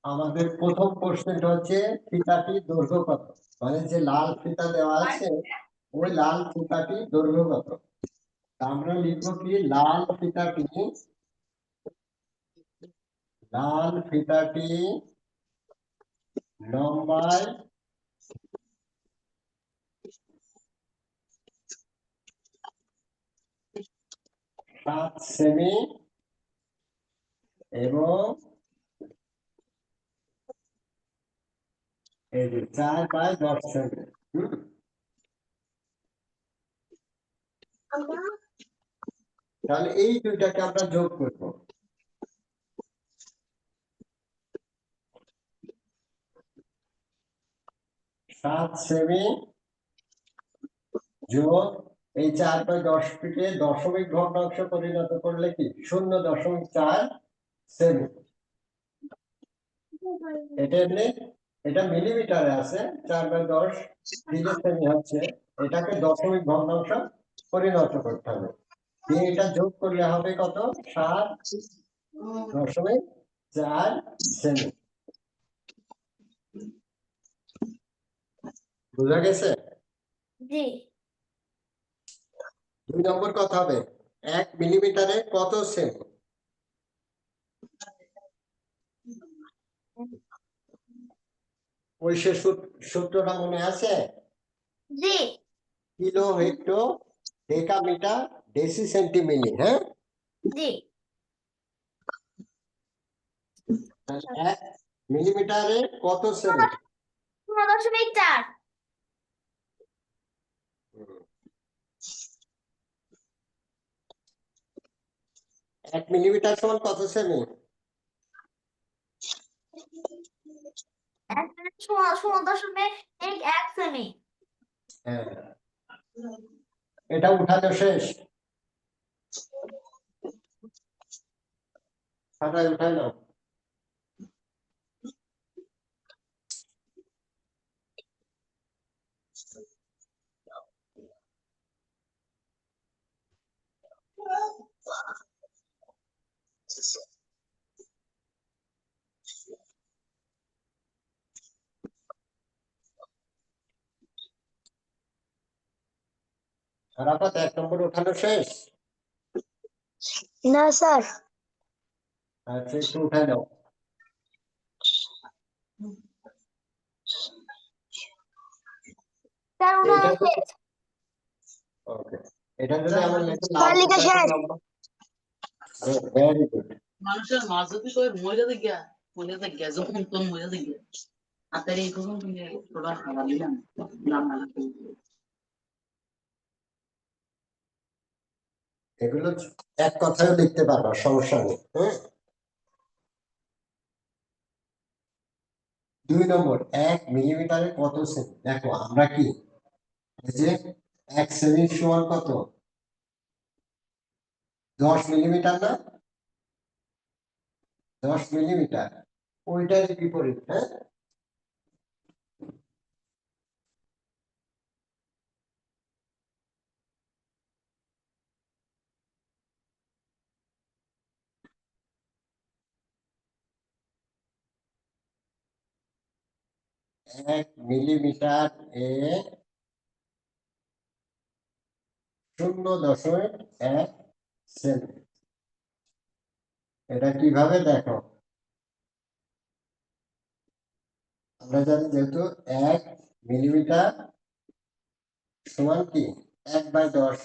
আমাদের প্রথম প্রশ্নটা হচ্ছে ফিতাটির দৈর্ঘ্য কত, মানে যে লাল ফিতা দেওয়া আছে ওই লাল ফিতাটির দৈর্ঘ্য কত। আমরা লিখবো কি লাল ফিতাটি লম্বায় 7 সেমি এবং 4/10 সেমি। তাহলে এই দুইটাকে আমরা যোগ করব। 7 সেমি যোগ এই 4/10 কে দশমিক ভগ্নাংশ পরিণত করলে কি 0.4 সেমি। এটা মিলিমিটারে আছে, 4/10 সেমি হচ্ছে, এটাকে দশমিক ভগ্নাংশ পরিণত করতে হবে। এটা যোগ করলে হবে কত? 7.4 সেমি। বুঝা গেছে? জি। 2 নম্বর কথা হবে 1 মিলিমিটারে কত সেমি? ওই সে সূত্রটা মনে আছে? জি। Kilo hecto decametre deci centi milli. হ্যাঁ জি। 1 মিলিমিটারে কত সেমি? 0.4। 1 মিলিমিটার সমান কত সেমি? 0.1 সেমি। হ্যাঁ, এটা উঠানো শেষ? খাতায় উঠাই নাও। রাফাত 1 নম্বর উঠানো শেষ? না স্যার। আচ্ছা, একটু উঠাই নাও। স্যার উঠানো শেষ। ওকে, এটা যদি আমরা লিখি তালিকা শেষ। Very good. মানুষের মাছ যদি কই মরে গিয়া যখন কোন মরে গিয়া আতারে এই কোন তুমি তোরা খাওয়া দিলাম না এগুলো এক কথায় লিখতে পারবা, সমস্যা নেই। হ্যাঁ, 2 নম্বর 1 মিলিমিটারে কত সেমি। দেখো আমরা কি এই যে 1 সেমি সমান কত? 10 মিলিমিটার না? 10 মিলিমিটার ওইটার বিপরীত। হ্যাঁ, এক মিলিমিটার এ 0.1 সেমি। এটা কিভাবে দেখো? আমরা জানি যেহেতু 1 মিলিমিটার সমান কি 1/10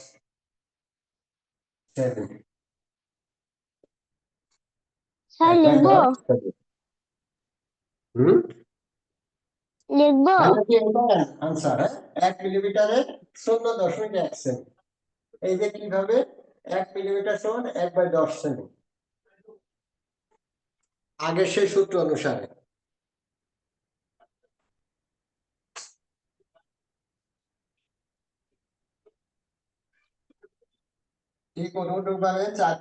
সেমি। স্যার লিখবো? লিখবো? Answer 1 মিলিমিটারে 0.1 semi. এই যে কিভাবে 1 মিলিমিটার সমান 1/10 সেমি। আগের সেই সূত্র অনুসারে। ঠিক অনুরূপভাবে 4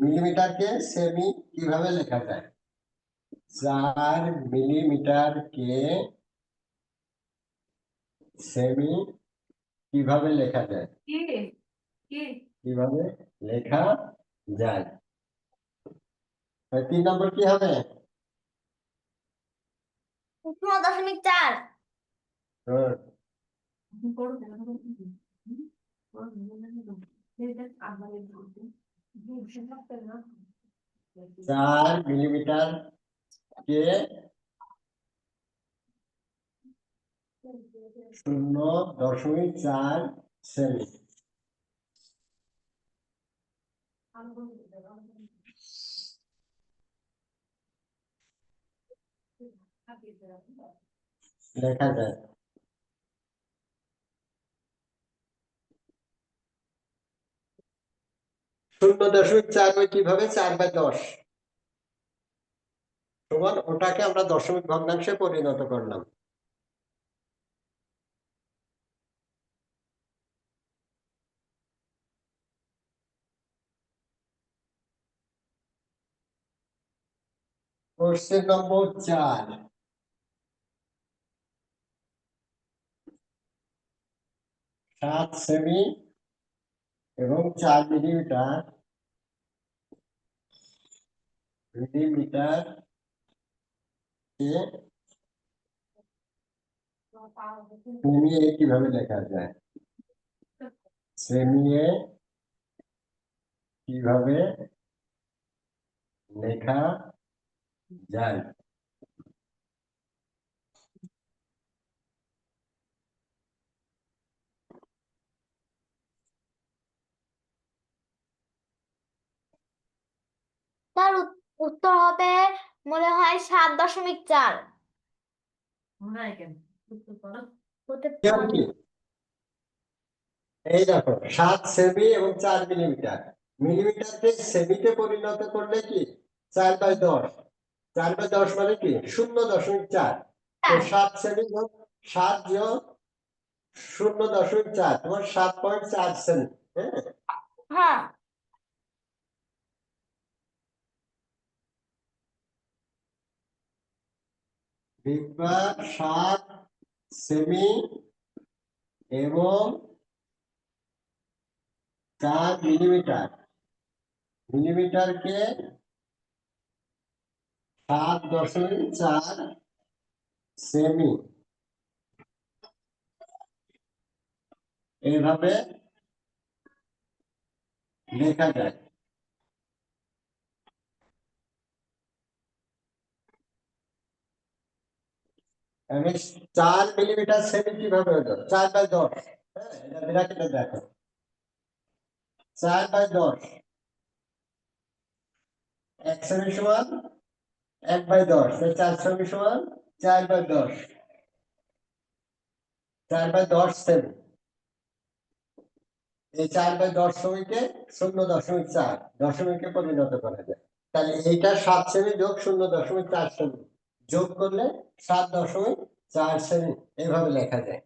মিলিমিটারকে সেমি কিভাবে লেখা যায়? 4 মিলিমিটারকে সেমি কিভাবে লেখা যায়? কিভাবে লেখা যায়? 3 নম্বর কি হবে? 0.4 হুম, 4 মিলিমিটার কে 0.4 সেমি। লেখা যায়। শূন্য দশমিক চার কিভাবে 4/10 সমান ওটাকে আমরা দশমিক ভগ্নাংশে পরিণত করলাম। কোশ্চেন নম্বর 4, 7 সেমি এবং 4 মিলিমিটার কে সেমি এ কিভাবে লেখা যায়? সেমি এ কিভাবে লেখা যায়? তার উত্তর হবে মনে হয় 7.4 হতে কেউ পারে। কি? এই দেখো 7 সেমি এবং 4 মিলিমিটার। মিলিমিটারকে সেমিতে পরিণত করলে কি 4/10। 4/10 মানে কি 0.4। তো 7 সেমি যোগ 7 যোগ 0.4 তোমার 7.4 সেমি। হ্যাঁ, হ্যাঁ, দেখবা 7 সেমি এবং 4 মিলিমিটার। মিলিমিটারকে 7.4 সেমি এইভাবে লেখা যায়। আমি 4 মিলিমিটার সেমি কিভাবে হলো 4/10। হ্যাঁ, এটা ব্র্যাকেটে দেখো 4/10 1 সেমি সমান 1/10, 4 সেমি সমান 4/10। 4/10 সেমি। এই 4/10 সেমিকে 0.4 দশমিকে পরিণত করা যায়। তাহলে এইটা 7 সেমি যোগ 0.4 সেমি যোগ করলে 7.4 সেমি এইভাবে লেখা যায়।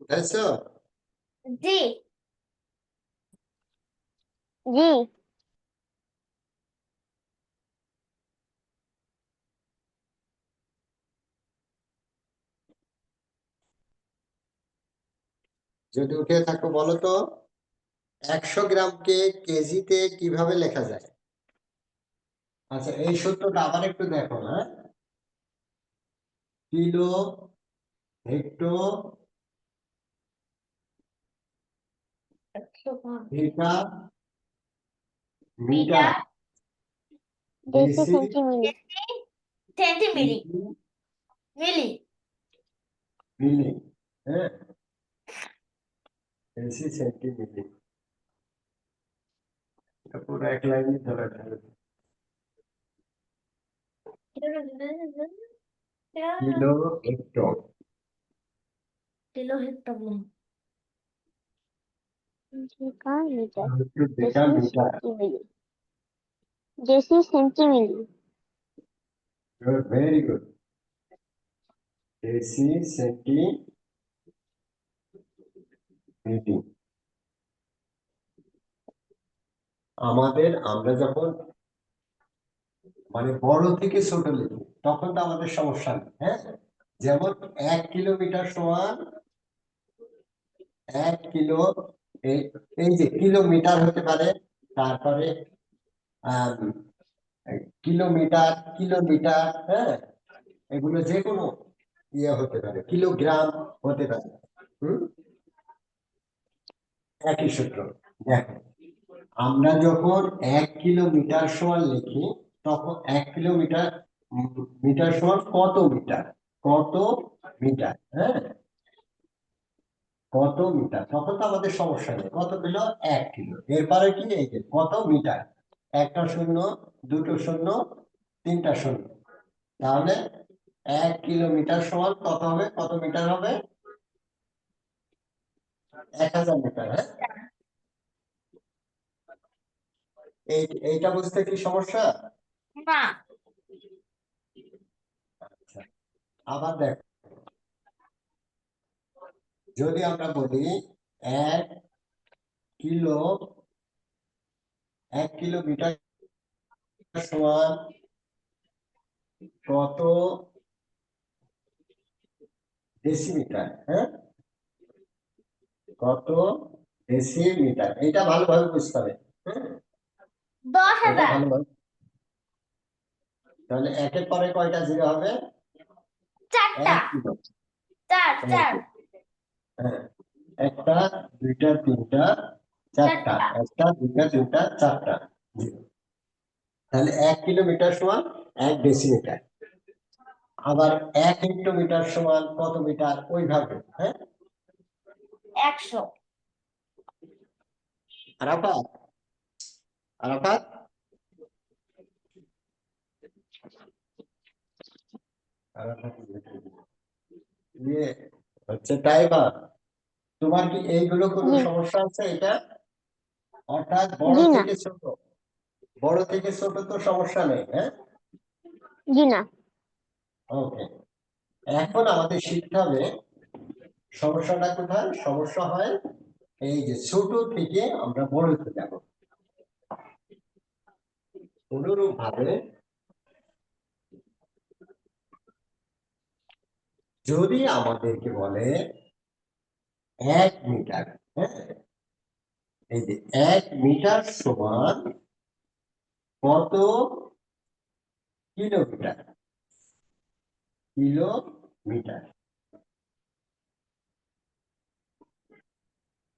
বুঝছো? জি জি। যদি উঠে থাকো বলো তো 100 গ্রামকে কেজিতে কিভাবে লেখা যায়? আচ্ছা, এই সূত্রটা আবার একটু দেখো না। Kilo, hecto, metre, metre, deci deci, centi milli centi milli milli, milli milli, হ্যাঁ, ডেসি, সেন্টি, মিলি। এটা পুরো এক লাইনে ধরে ফেলো। Kilo, hecto, kilo hecto deca metre hecto, deca, deci metre. Centi milli deci centi milli Good, very good. Deci, centi, milli. আমরা যখন মানে বড় থেকে ছোট লিখি তখন তো আমাদের সমস্যা নেই, হ্যাঁ। যেমন 1 কিলোমিটার সমান 1 কিলো, এই এই যে কিলোমিটার হতে পারে, তারপরে আহ কিলোমিটার, কিলোমিটার, হ্যাঁ, এগুলো যে কোনো ইয়ে হতে পারে, কিলোগ্রাম হতে পারে। হুম, একই সূত্র। দেখো, আমরা যখন 1 কিলোমিটার সমান লিখি তখন 1 কিলোমিটার মিটার সমান কত মিটার, কত মিটার, হ্যাঁ, কত মিটার, তখন তো আমাদের সমস্যা নেই। কত কিলো? 1 কিলো। এরপরে কি, এই যে কত মিটার, একটা শূন্য, দুটো শূন্য, তিনটা শূন্য, তাহলে 1 কিলোমিটার সমান কত হবে, কত মিটার হবে? 1000 মিটার, হ্যাঁ। এইটা বুঝতে কি সমস্যা? না আচ্ছা, আবার দেখো, যদি আমরা বলি 1 কিলো, 1 কিলোমিটার সমান কত ডেসিমিটার, হ্যাঁ, কত ডেসিমিটার, এটা ভালোভাবে বুঝতে হবে, হ্যাঁ, এটা 10,000 ভালোভাবে। তাহলে একের পরে কয়টা জিরো হবে? চারটা 1 কিলো, চার চার হ্যাঁ, একটা, দুইটা, তিনটা, চারটা, চারটা একটা, দুইটা, তিনটা, চারটা জিরো। তাহলে 1 কিলোমিটার সমান 1 ডেসিমিটার। আবার 1 হেক্টোমিটার সমান কত মিটার, ওইভাবে, হ্যাঁ। 100 আরাফাত, আরাফাত, আরাফাত, ইয়ে হচ্ছে টাইমার। তোমার কি এইগুলো কোনো জি সমস্যা আছে? এটা অর্থাৎ বড় জি না থেকে ছোট, বড় থেকে ছোট তো সমস্যা নেই, হ্যাঁ। जी ना ওকে, এখন আমাদের শিখতে হবে সমস্যাটা কোথায়। সমস্যা হয় এই যে ছোট থেকে আমরা বড়তে যাব। অনুরূপ ভাবে যদি আমাদেরকে বলে 1 মিটার, হ্যাঁ, এই যে 1 মিটার সমান কত কিলোমিটার, কিলোমিটার,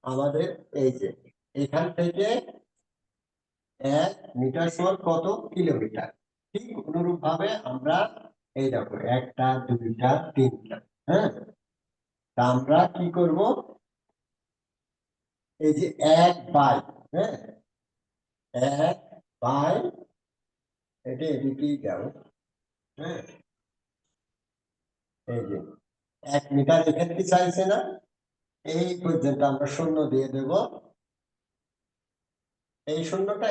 আমাদের এই যে এখান থেকে 1 মিটার সমান কত কিলোমিটার। ঠিক অনুরূপ ভাবে আমরা এই দেখো একটা, দুইটা, তিনটা, হ্যাঁ, তা আমরা কি করব, এই যে 1/, হ্যাঁ, 1/, এটা এদিকেই যাও, হ্যাঁ, এই যে 1 মিটার এখানে কি চাইছে না, এই পর্যন্ত আমরা শূন্য দিয়ে দেব। এই শূন্যটা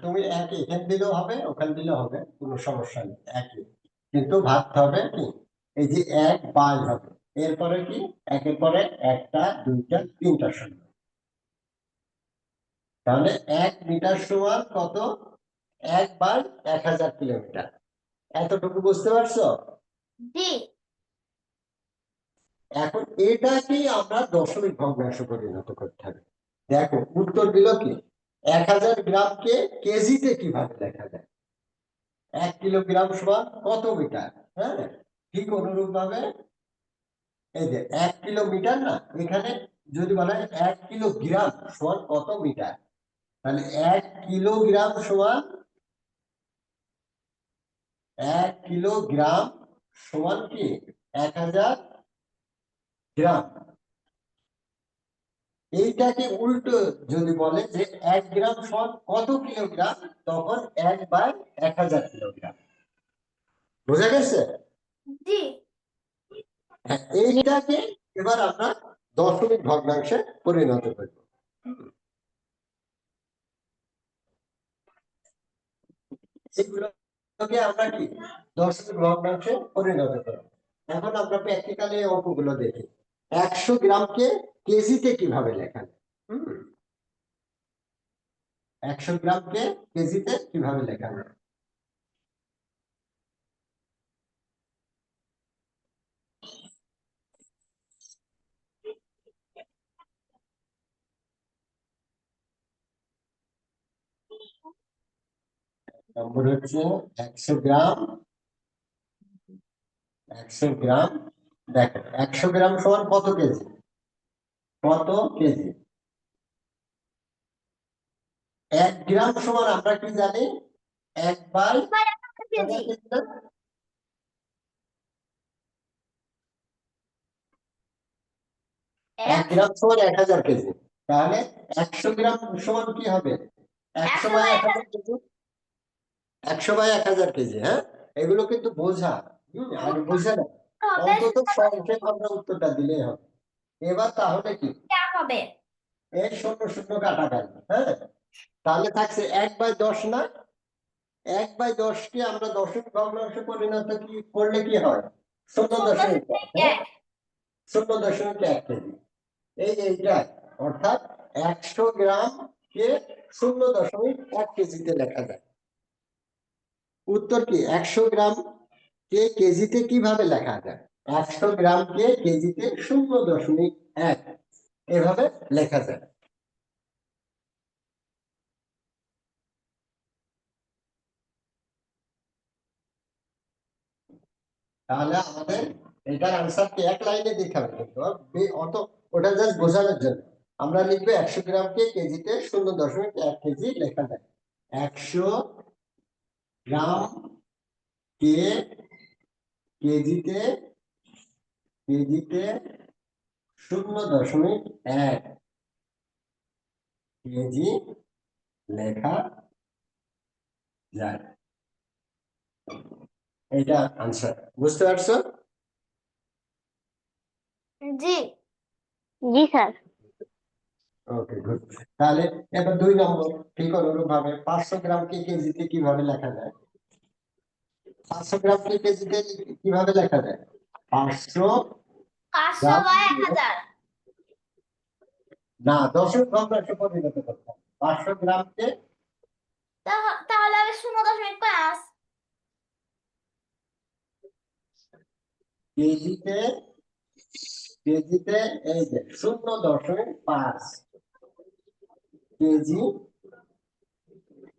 তুমি একই এখানে দিলেও হবে, ওখানে দিলেও হবে, কোনো সমস্যা নেই, একই, কিন্তু ভাবতে হবে কি, এই যে 1/, হবে, এরপরে কি, একের পরে একটা, দুইটা, তিনটা শূন্য, তাহলে 1 মিটার সমান কত, 1/1000 কিলোমিটার। এতটুকু বুঝতে পারছো? জি এখন এটাকেই আমরা দশমিক ভগ্নাংশে পরিণত করতে হবে। দেখো উত্তর দিল কি 1000 গ্রামকে কেজিতে কিভাবে লেখা যায়। 1 কিলোগ্রাম সমান কত মিটার। হ্যাঁ, ঠিক অনুরূপ ভাবে এই যে 1 কিলোমিটার না, এখানে যদি বলা হয় 1 কিলোগ্রাম সমান কত মিটার, তাহলে 1 কিলোগ্রাম সমান 1 কিলোগ্রাম সমান কি 1000 গ্রাম। এইটাকে উল্টো যদি বলে যে 1 গ্রাম সমান কত কিলোগ্রাম, তখন 1/1000 কিলোগ্রাম। বোঝা গেছে? জি। হ্যাঁ, এইটাকে এবার আমরা দশমিক ভগ্নাংশে পরিণত করব। এগুলোকে আমরা কি দশমিক ভগ্নাংশে পরিণত করব। এখন আমরা প্র্যাকটিক্যালি অঙ্কগুলো দেখি। 100 গ্রামকে কেজিতে কিভাবে লেখা যায়। 100 গ্রামকে কেজিতে কিভাবে লেখা যায়। নম্বর হচ্ছে 100 গ্রাম। 100 গ্রাম, দেখো 100 গ্রাম সমান কত কেজি। কত কেজি। 1 গ্রাম সমান আমরা কি জানি 1/1000 কেজি। কেজি না? 1 গ্রাম সমান 1000 কেজি। তাহলে 100 গ্রাম সমান কি হবে 100/1000 কেজি। 100/1000 কেজি। হ্যাঁ, এগুলো কিন্তু বোঝা। আগে বুঝে না, অন্তত সংক্ষেপ আমরা উত্তরটা দিলেই হবে। এবার তাহলে কি হবে এর শূন্য শূন্য কাটা গেল। হ্যাঁ, তাহলে থাকছে 1/10 না। 1/10 কে আমরা দশমিক ভগ্নাংশে পরিণত কি করলে কি হয় 0.1। হ্যাঁ, 0.1 কেজি। এইটা অর্থাৎ 100 গ্রাম কে 0.1 কেজিতে লেখা যায়। উত্তর কি 100 গ্রাম কে কেজিতে কিভাবে লেখা যায়। 100 গ্রাম কে কেজিতে 0.1 এভাবে লেখা যায়। তাহলে আমাদের এটার আনসার কি এক লাইনে দিতে হবে, কিন্তু অত ওটা জাস্ট বোঝানোর জন্য আমরা লিখবো 100 গ্রামকে কেজিতে 0.1 কেজি লেখা যায়। 100 গ্রাম কে কেজিতে 0.1 কেজি লেখা যায়। এটা আনসার। বুঝতে পারছো? জি। জি স্যার। ওকে, গুড। তাহলে এবার 2 নম্বর, ঠিক অনুরূপ ভাবে 500 গ্রামকে কেজিতে কিভাবে লেখা যায়। 500 গ্রামকে কেজিতে কিভাবে লেখা যায়। 500 গ্রাম 500/1000। না, দশমিক ভগ্নাংশে পরিণত করতে হবে। 500 গ্রামকে তাহলে হবে 0.5। কেজিতে এই যে 0.5 কেজি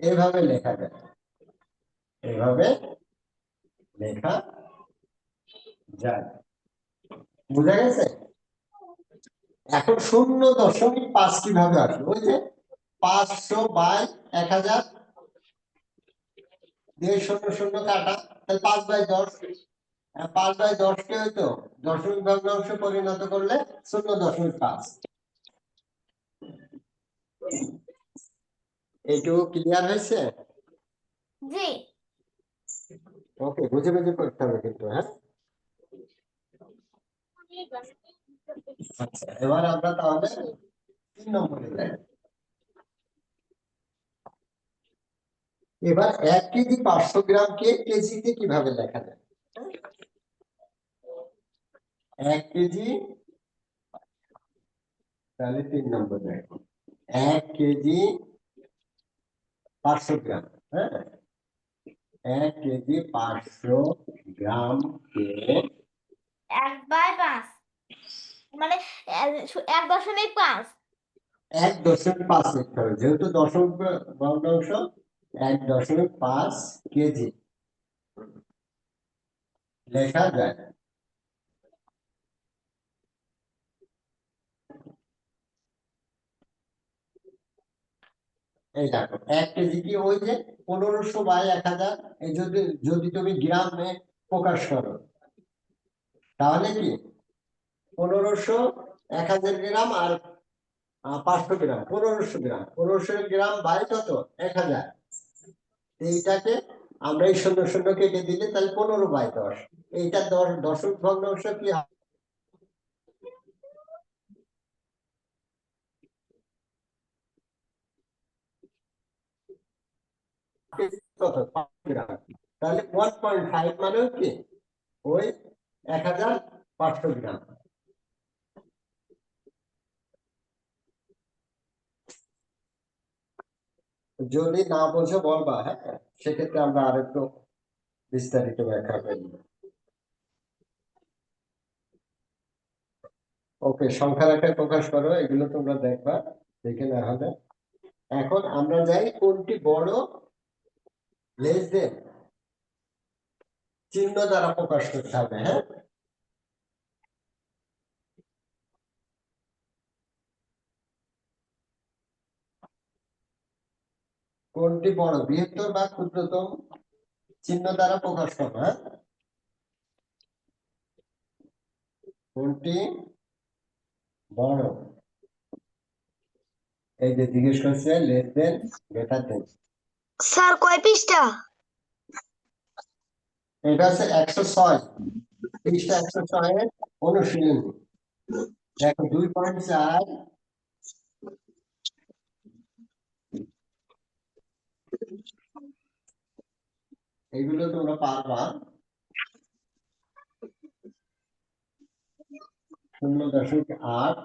এভাবে লেখা যায়। এভাবে লেখা যায়। বুঝা গেছে? এখন 0.5 কিভাবে আসবে। ওই যে 500/1000 দিয়ে 0 কাটা, তাহলে 5/10। 5/10 কে হয়তো দশমিক ভগ্নাংশে পরিণত করলে 0.5। এইটুকু ক্লিয়ার হয়েছে? জি। ওকে, বুঝে বুঝে করতে হবে কিন্তু। হ্যাঁ, আচ্ছা, এবার আমরা তাহলে 3 নম্বরে যাই। এবার 1 কেজি 500 গ্রামকে কেজিতে কিভাবে লেখা যায়। 1 কেজি, তাহলে 3 নম্বরে 1 কেজি 500 গ্রাম। হ্যাঁ, 1 কেজি 500 গ্রামকে 1/5। মানে 1.5। 1.5 লিখতে হবে, যেহেতু দশমিক ভগ্নাংশ 1.5 কেজি লেখা যায়। এই দেখো 1 কেজি কি ওই যে 1500 বাই 1000, এই যদি যদি তুমি গ্রামে প্রকাশ করো তাহলে কি 1500 1000 গ্রাম আর 500 গ্রাম, 1500 গ্রাম বাই কত 1000। এইটাকে আমরা এই 0 কেটে দিলে তাহলে 15/10, এইটা দশমিক ভগ্নাংশ কি হবে? কত 5 গ্রাম, তাহলে 1.5 মানে কি ওই 1500 গ্রাম। যদি না বোঝো বলবা, হ্যাঁ, সেক্ষেত্রে আমরা আরেকটু বিস্তারিত ব্যাখ্যা করব। ওকে, সংখ্যার আকারে প্রকাশ করো, এগুলো তোমরা দেখবা, দেখে না হলে। এখন আমরা যাই কোনটি বড়, লেস দেন চিহ্ন দ্বারা প্রকাশ করতে হবে। হ্যাঁ, কোনটি বড়, বৃহত্তর বা ক্ষুদ্রতম চিহ্ন দ্বারা প্রকাশ করো। হ্যাঁ, কোনটি বড়, এই যে জিজ্ঞেস করছে less than greater than. Sir কয় পৃষ্ঠা? এটা হচ্ছে 106 পৃষ্ঠা, 106 এর অনুশীলনী। দেখো 2.4, এগুলো তোমরা পারবা। 0.8,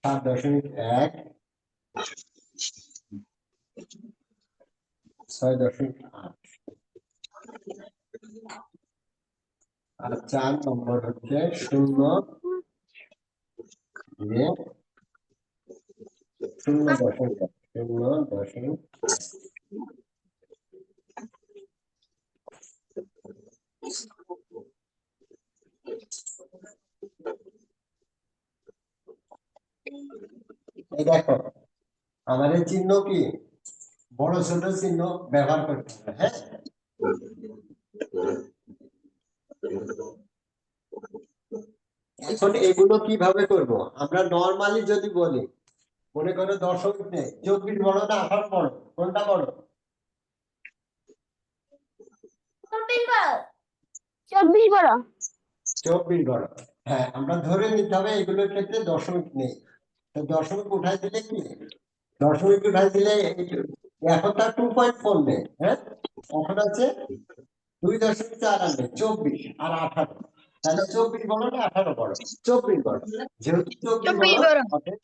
7.1, 6.8, আর 4 নম্বর হচ্ছে 0 দিয়ে 0.0.। এই দেখো আমাদের চিহ্ন কি বড় ছোট চিহ্ন ব্যবহার করতে হবে। হ্যাঁ, এখন এগুলো কিভাবে করব? আমরা নরমালি যদি বলি, মনে করো দশমিক নেই, 24 বড় না 18 বড়, কোনটা বড়? 24 বড়। 24 বড়। হ্যাঁ, আমরা ধরে নিতে হবে এগুলোর ক্ষেত্রে দশমিক নেই, তো দশমিক উঠাই দিলে কি, দশমিক উঠাই দিলে এখন তার 2.4 নেই। হ্যাঁ, এখন আছে 2.4 আনবে 24 আর 18, তাহলে 24 বড় না 18 বড়? 24 বড়, যেহেতু 24 বড় অতএব,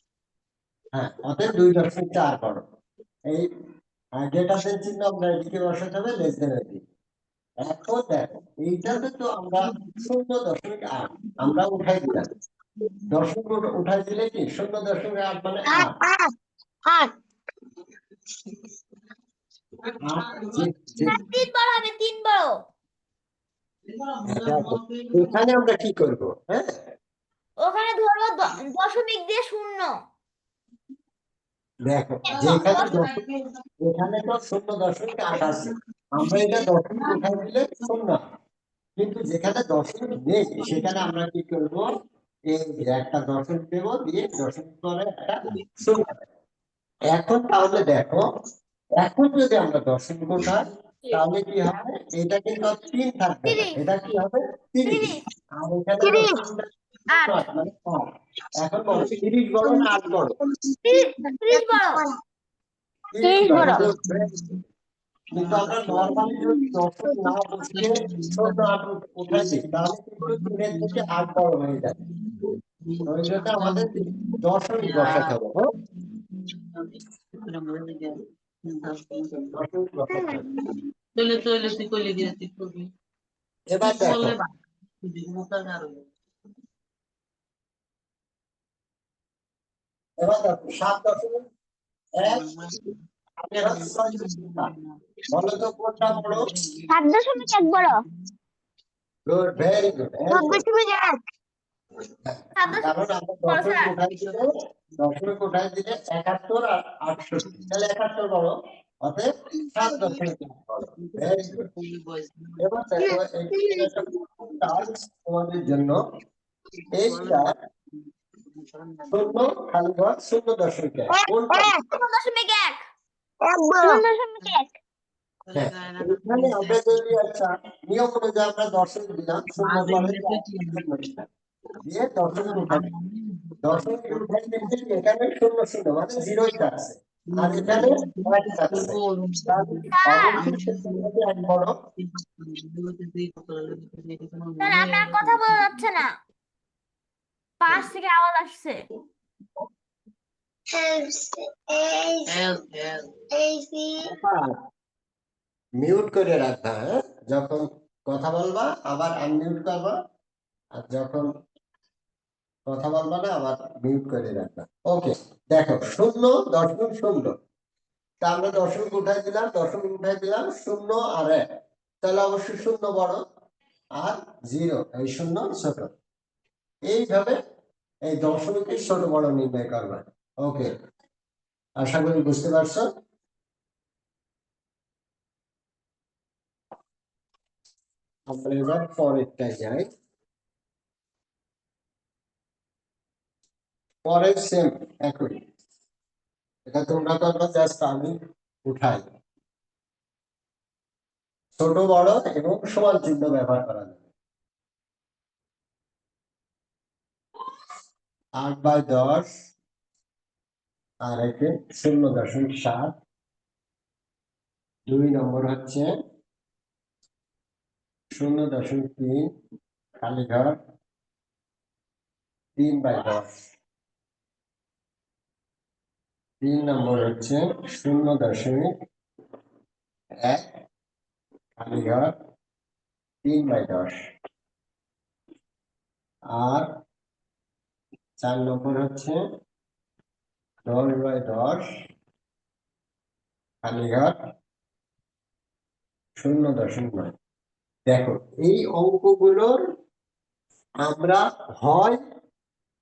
হ্যাঁ, অতএব 2.4 বড়। এই গ্রেটার দেন চিহ্ন আমরা এদিকে বসাতে হবে, লেস দেন এদিকে। এখন দেখো এইটাতে তো আমরা 0.8 আমরা উঠাই দিলাম, দশমিক উঠাই দিলে কি 0.8 মানে 8। 8। 8 যে 3 বড় হবে, 3 বড়। দেখো, এখানে আমরা কি করব? হ্যাঁ, ওখানে ধরবো দশমিক দিয়ে 0। দেখো যেখানে এখানে তো 0.8 আছে, আমরা এটা দশমিক উঠাই দিলে 0, কিন্তু যেখানে দশমিক নেই সেখানে আমরা কি করব, এই যে একটা দশমিক দেব, দিয়ে দশমিক পরে একটা 0। এখন তাহলে দেখো, এখন যদি আমরা দশমিক উঠাই তাহলে কি হবে, এটা কিন্তু 3 থাকবে না, 30। এটা কি হবে 30, 30। আর এখানে 30। দশমিকটা 8। 9 মানে 5। এখন বলো 30 বড় না 8 বড়? 30 বড়। 30 30 বড়। বড়। কিন্তু আমরা নরমালি যদি দশমিক না বসিয়ে 0.8 উঠাই দিই তাহলে কিন্তু 3 থেকে 8 বড় হয়ে যাবে। ওই জন্য আমাদের দশমিক বসাতে হবে। হ্যাঁ, দশমিক বসাতে হবে। তৈলে তুই কইলে দিয়ে তুই করবি এবার দেখো বললে দ্বিগুণতা আরো এবার দেখো 7.1 আমি হচ্ছে 6.7 বলো তো কোনটা বড়? 7.1 বড়। Good, very good. 7.1। কারণ আমরা বড় দশমিক স্যার। উঠাই দিলে 71 আর 68, তাহলে 71 বড়, অতএব 7.1 বড়। Very good. এবার দেখো এইখানে একটা টাস্ক তোমাদের জন্য, এইটা শূন্য খালি ঘর 0.1 কোনটা? 0.1 0.1। হ্যাঁ, এখানে আমরা যদি আচ্ছা নিয়ম অনুযায়ী আমরা দশমিক দিলাম, শূন্য পরে দিয়ে দশমিক উঠাই, দশমিক উঠাই দিচ্ছি, এখানে 0 0 মানে 0 থাকছে, আর এখানে 1 থাকছে, তাহলে অবশ্যই সেটাকে 1 বড়। স্যার আপনার কথা বোঝা যাচ্ছে না, পাশ থেকে আওয়াজ আসছে। মিউট করে রাখবা, হ্যাঁ, যখন কথা বলবা আবার আনমিউট করবা, আর যখন কথা বলবা না আবার মিউট করে রাখবা। ওকে, দেখো 0.0, তা আমরা দশমিক উঠাই দিলাম, শূন্য আর 1, তাহলে অবশ্যই শূন্য বড় আর 0 এই শূন্য ছোট। এইভাবে এই দশমিকের ছোট বড় নির্ণয় করবা। ওকে, আশা করি বুঝতে পারছো। আমরা এবার পরেরটা যাই। পরের সেম একই, এটা তোমরা করবা, জাস্ট আমি উঠাই, ছোট বড় এবং সমান চিহ্ন ব্যবহার করা যাবে। 8/10 আর একে 0.7। 2 নম্বর হচ্ছে 0.3 খালি ঘর 3/10। 3 নম্বর হচ্ছে 0.1 খালি ঘর 3/10। আর 4 নম্বর হচ্ছে 10/10 খালি ঘর 0.9। দেখো এই অঙ্কগুলোর আমরা হয়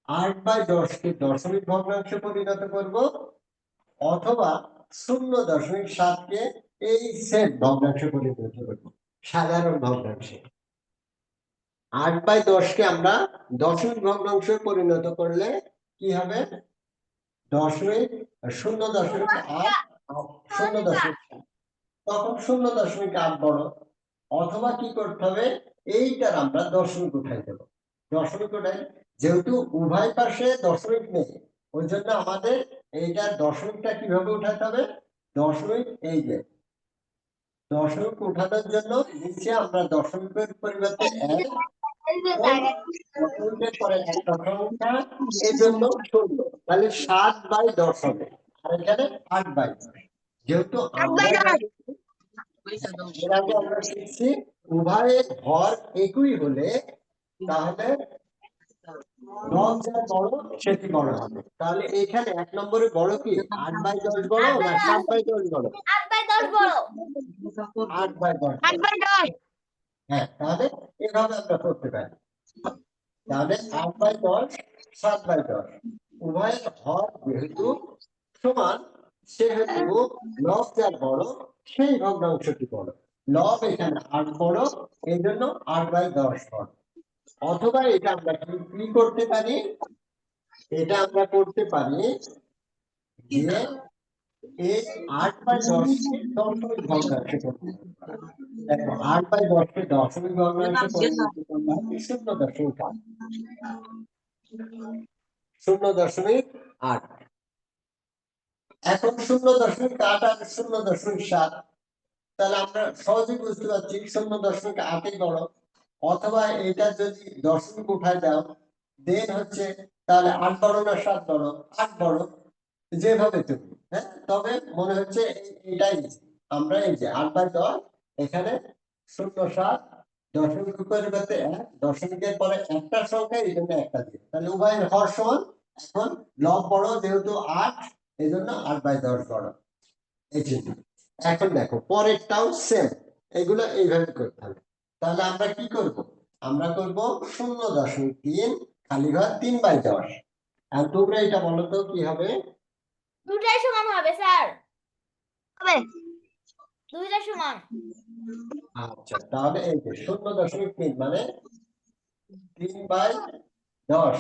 8/10 কে দশমিক ভগ্নাংশে পরিণত করব, অথবা 0.7 কে এই সেট ভগ্নাংশে পরিণত করব, সাধারণ ভগ্নাংশে। 8/10 কে আমরা দশমিক ভগ্নাংশে পরিণত করলে কি হবে? দশমিক 0.8 0.7, তখন 0.8 বড়, অথবা কি করতে হবে, এইটার আমরা দশমিক উঠাই দেব। দশমিক উঠাই, যেহেতু উভয় পাশে দশমিক নেই, ওই জন্য আমাদের এইটার দশমিকটা কিভাবে উঠাতে হবে? দশমিক এই যে দশমিক উঠানোর জন্য নিচে আমরা দশমিকের পরিবর্তে 1, দশমিকের পরে একটা সংখ্যা, এই জন্য 0, তাহলে 7/10 হবে, আর এখানে 8/10। যেহেতু আমরা এর আগে আমরা শিখছি উভয়ের ভর একই হলে তাহলে লব যা বড় সেটি বড় হবে, তাহলে এখানে 1 নম্বরে বড় কি 8/10 বড় না 7/10 বড়? 8/10 বড়। 8/10। 8/10। হ্যাঁ, তাহলে এভাবে আমরা করতে পারি। তাহলে 8/10 7/10 উভয়ের ভর যেহেতু সমান, সেহেতু লব যার বড় সেই ভগ্নাংশটি বড়। লব এখানে 8 বড়, এই জন্য 8/10 বড়। অথবা এটা আমরা কি করতে পারি, এটা আমরা করতে পারি যে এই 8/10 কে দশমিক ভগ্নাংশে পরিণত করা। দেখো 8/10 কে দশমিক ভগ্নাংশে পরিণত করলে 0.8, 0.8। এখন 0.8 আর 0.7, তাহলে আমরা সহজেই বুঝতে পারছি 0.8 বড়, অথবা এটা যদি দশমিক উঠায় দাও দেন হচ্ছে, তাহলে 8 বড় না 7 বড়? 8 বড়, যেভাবে তুমি, হ্যাঁ, তবে মনে হচ্ছে এটাই আমরা এই যে 8/10 এখানে 0.7 দশমিকের পরিবর্তে এক, দশমিকের পরে একটা সংখ্যা, এই জন্য একটা দিয়ে, তাহলে উভয়ের হর সমান। এখন লব বড় যেহেতু 8, এই জন্য 8/10 বড়, এই জন্য। এখন দেখো পরেরটাও সেম, এগুলো এইভাবে করতে হবে। তাহলে আমরা কি করব? আমরা করব 0.3 খালি ঘর 3/10। আর তোমরা এটা বলো তো কি হবে? দুটাই সমান হবে স্যার, হবে দুইটা সমান। আচ্ছা, তাহলে এই যে 0.3 মানে 3/10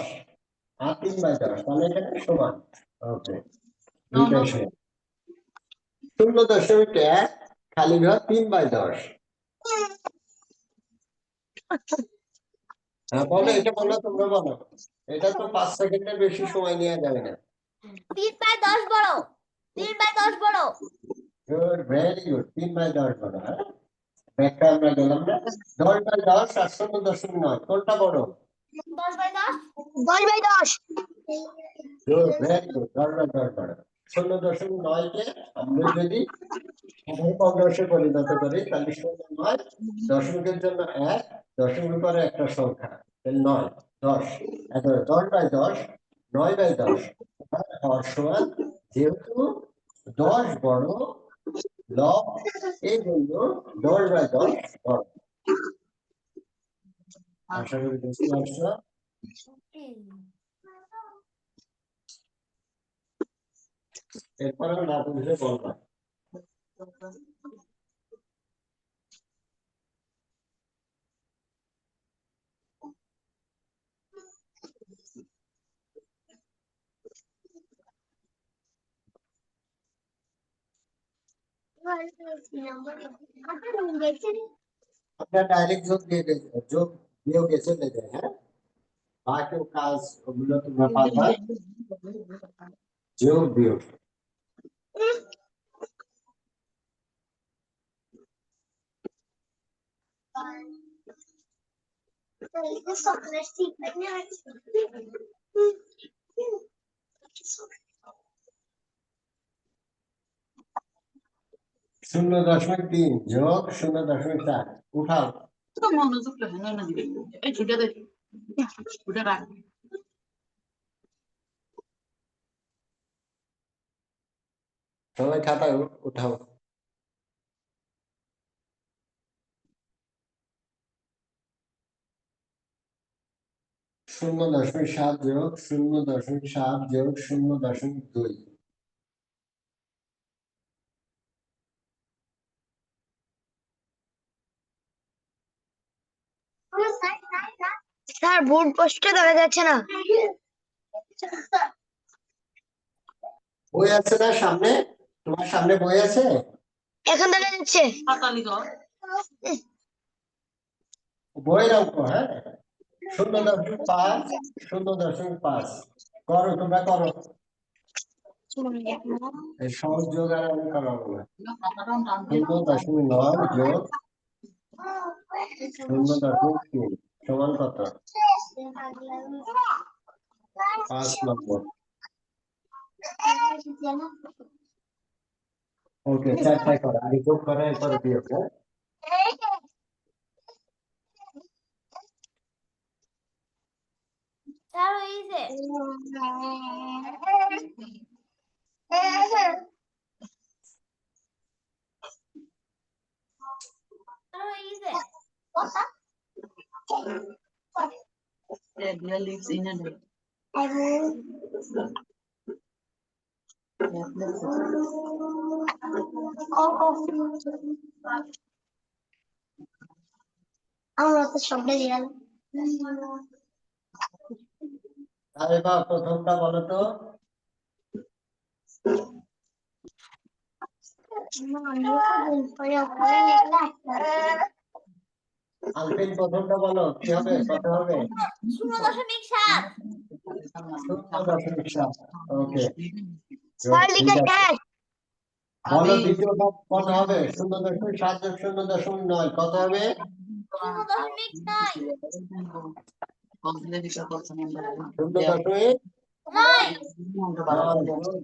আর 3/10, তাহলে এখানে সমান। ওকে, দুইটাই সমান। 0.1 খালি ঘর 3/10। হ্যাঁ বলো, এটা বলো, তোমরা বলো। এটা তো 5 সেকেন্ডের বেশি সময় নেওয়া যাবে না। 3/10 বড়, 3/10 বড়। গুড, ভেরি গুড, 3/10 বড়। হ্যাঁ, ব্যাখ্যা আমরা গেলাম না। 10/10 আর 0.9 কোনটা বড়? 10/10। 10/10 গুড, ভেরি গুড, 10/10 বড়। 0.9 কে আমরা যদি সাধারণ ভগ্নাংশে পরিণত করি, তাহলে 0.9, দশমিকের জন্য 1, দশমিকের পরে একটা সংখ্যা, তাহলে 9, 10। এখন 10/10, 9/10 হর সমান, যেহেতু 10 বড়, লব, এই জন্য 10/10 বড়। আশা করি বুঝতে পারছো। এরপরে না বুঝলে বলবা। আপনার ডাইরেক্ট যোগ দিয়ে যোগ বিয়োগ এসে দেবে। হ্যাঁ, বাকি কাজ ওগুলো তোমরা পাবা, যোগ বিয়োগ। শূন্য দশমিক 3 যোগ 0.4 উঠাও। তো মনোযোগ লাগে না দিবে এই ছুটে দে ছুটে রাখ সবাই খাতায় উঠাও। 0.7 যোগ 0.7 যোগ 0.2। স্যার বোর্ড পোস্টে দেখা যাচ্ছে না। বই আছে না সামনে? তোমার সামনে বই আছে? এখন দেখা যাচ্ছে। হাতালি কর বইয়ের অঙ্ক, হ্যাঁ, 0.5, 0.5 করো, তোমরা করো। এই সহজ যোগ আর আমি করাবো না। হাতাটা টানতে 0.9 যোগ 0.3 সমান কত? 5 নম্বর। ওকে, চারটায় করো, আগে যোগ করো, এরপরে বিয়োগ। হ্যাঁ, স্যার এই যে স্যার এই যে Dear lives in a day. আমরা তো সবটা দিলাম। আরে বা প্রথমটা বলো তো। আলফিন প্রথমটা বলো, কি হবে, কত হবে? 0.7। 0.7। ওকে, স্যার লিখে ঠিক আছে। এক। বলো দ্বিতীয়টা কত হবে? 0.7 যোগ 0.9 কত হবে? 0.9। 0.9। 9।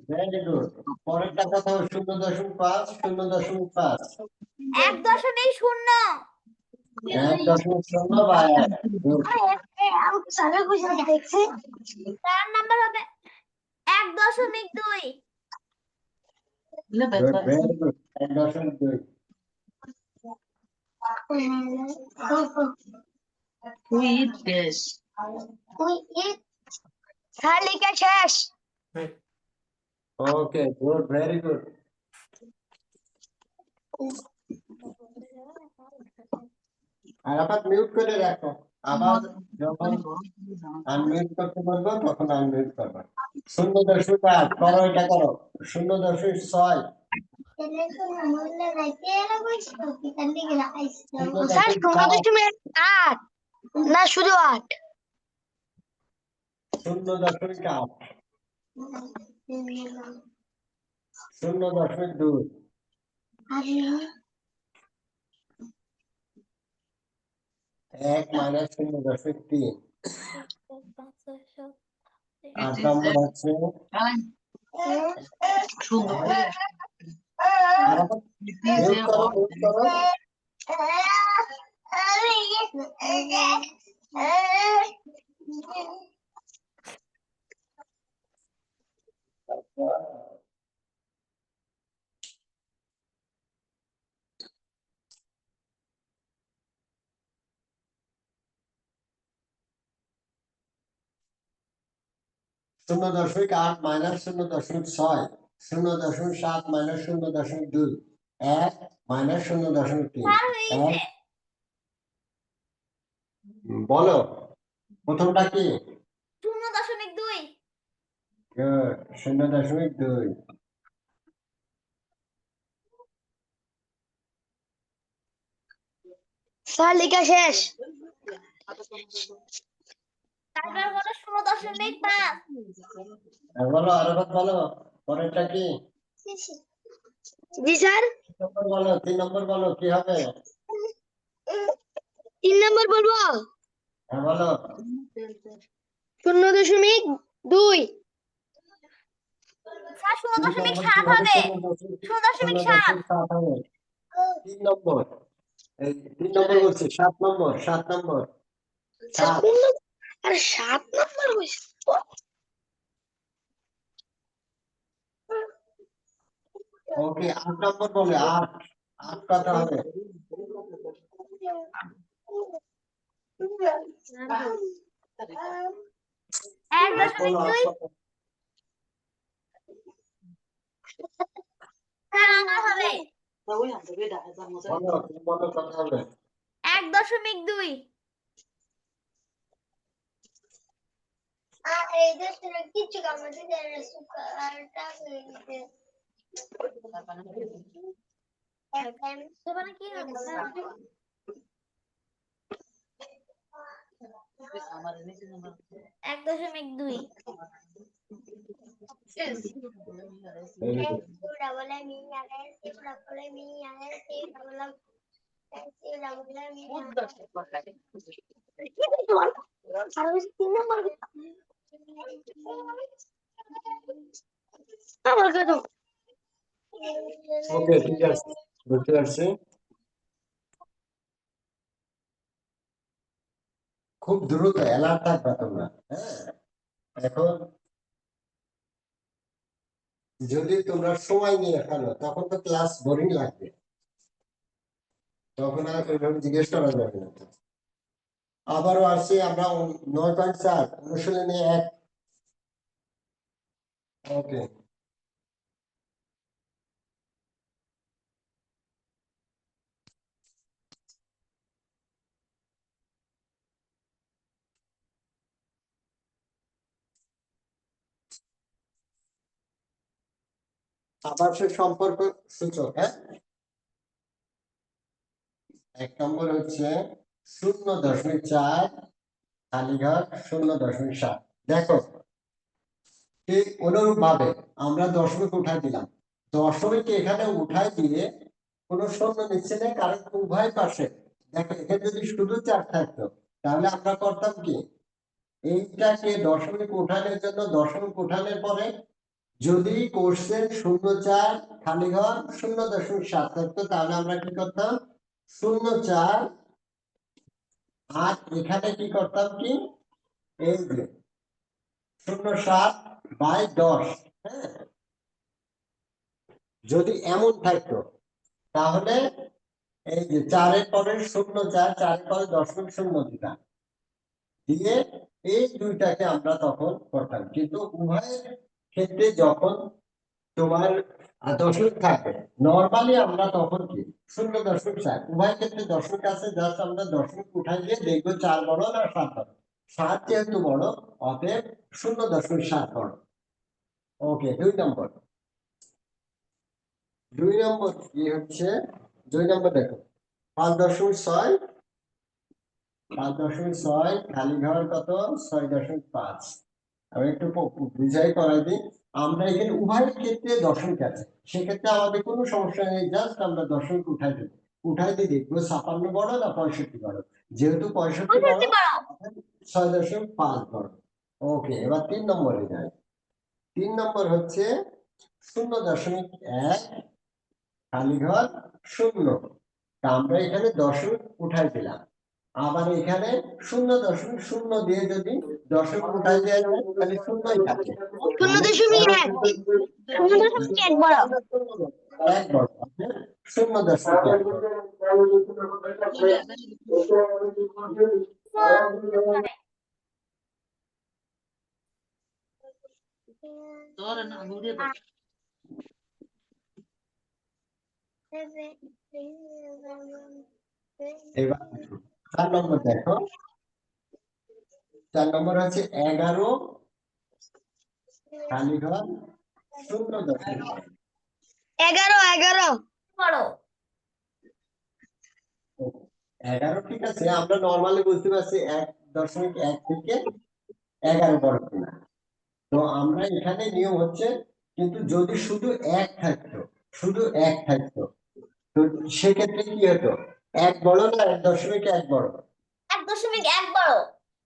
Very good. পরেরটা কত হবে? 0.5, 0.5। 1.0। 1.0 বা 1 গুণ। স্যারের কোশ্চেন দেখছি 4 নাম্বার হবে 1.2। বুঝলে Good, ব্যাপার very good. 1.2। তুই দেশ স্যার লেখা শেষ Okay, good, very good. আর আবার মিউট করে রাখো, আবার যখন আনমিউট করতে বলবো তখন আনমিউট করবে। 0.8 করো, এটা করো। 0.6 স্যার 0.8 না শুধু 8 0.8 0.2 1 মাইনাস 0.3 8 নম্বর হচ্ছে সুন্দর করে আর আবার মিউট করো, মিউট করো। শূন্য দশমিক 8 মাইনাস 0.6 0.7 মাইনাস 0.2 1 মাইনাস 0.3 স্যার হয়েছে। বলো প্রথমটা কি? 0.2। Good, 0.2। স্যার লেখা শেষ তারপর হলো 0.5। বলো আরেকবার বলো, পরেরটা কি? জি স্যার 3 নম্বর বলো, 3 নম্বর বলো কি হবে? 3 নম্বর বলবো হ্যাঁ বলো। 0.2 স্যার 3 নম্বর 0.7 কি হবে? হবে। 0.7 হবে। 3 নম্বর, এই 3 নম্বর বলছি, 7 নম্বর, 7 নম্বর, 7। আর 7 নম্বর হইছে ওকে 8 নম্বর বলে, 8 8 কত হবে? 1.2। স্যার আমার হবে বলো বলো কত হবে? 1.2। এই দেশের কিছু কাম আছে যারা সুকারটা হয়ে গেছে সেখানে কি হবে স্যার? আমার নিচে নাম্বার 1.2। Very good. আমার কত ওকে ঠিক আছে, বুঝতে পারছি। খুব দ্রুত অ্যালার্ট থাকবা তোমরা, হ্যাঁ। এখন যদি তোমরা সময় নিয়ে ফেলো তখন তো ক্লাস বোরিং লাগবে, তখন আর ওইভাবে জিজ্ঞেস করা যাবে না। আবারও আসছি আমরা 9.4 অনুশীলনী 1। ওকে আবার সে সম্পর্ক সূচক, হ্যাঁ। 1 নম্বর হচ্ছে 0.4 খালিঘর 0.7। দেখো ঠিক অনুরূপ ভাবে আমরা দশমিক উঠাই দিলাম, দশমিক এখানে উঠাই দিয়ে কোনো শূন্য নিচ্ছে না, কারণ উভয় পাশে দেখো এখানে যদি শুধু 4 থাকতো তাহলে আমরা করতাম কি, এইটাকে দশমিক উঠানোর জন্য দশমিক উঠানোর পরে যদি কোশ্চেন 0.4 খালি ঘর 0.7 থাকতো তাহলে আমরা কি করতাম, 0.4 আর এখানে কি করতাম কি, এই যে 0.7/10, হ্যাঁ, যদি এমন থাকতো তাহলে এই যে 4-এর পরে 0.4, 4-এর পরে 0.0 দিতাম, দিয়ে এই দুইটাকে আমরা তখন করতাম। কিন্তু উভয়ের ক্ষেত্রে যখন তোমার দশমিক থাকে, নরমালি আমরা তখন কি 0.4, উভয় ক্ষেত্রে দশমিক আছে, জাস্ট আমরা দশমিক উঠাই দিয়ে দেখবো 4 বড় না 7 বড়। 7 যেহেতু বড়, অতএব 0.7 বড়। ওকে, 2 নম্বর। 2 নম্বর কি হচ্ছে, 2 নম্বর দেখো 5.6, 5.6 খালি ঘর কত, 6.5। আমি একটু বুঝাই করাই দিই। আমরা এখানে উভয়ের ক্ষেত্রে দশমিক আছে, সেক্ষেত্রে আমাদের কোনো সমস্যা নেই, জাস্ট আমরা দশমিক উঠাই দেবো। উঠাই দিয়ে দেখবো 56 বড় না 65 বড়। যেহেতু 65 বড়, 6.5 বড়। ওকে, এবার 3 নম্বরে যাই। 3 নম্বর হচ্ছে 0.1 খালি ঘর 0। তা আমরা এখানে দশমিক উঠাই দিলাম। আবার এখানে 0.0 দিয়ে যদি দশমিক উঠাই দেওয়া যায় তাহলে শূন্যই থাকে। 0.1 0.1 বড়। 1 বড় আছে, 0.1 বড়। ধর না আঙুল দিয়ে ধর। এবার 4 নম্বর দেখো, 4 নম্বর হচ্ছে 11 খালি ঘর 0.1। 11 বড় 11 ঠিক আছে, আমরা নরমালি বুঝতে পারছি 1.1 থেকে 11 বড় কিনা। তো আমরা এখানে নিয়ম হচ্ছে, কিন্তু যদি শুধু 1 থাকতো, শুধু 1 থাকতো, তো সেক্ষেত্রে কি হতো, 1 বড় না 1.1 বড়। 1.1 বড়।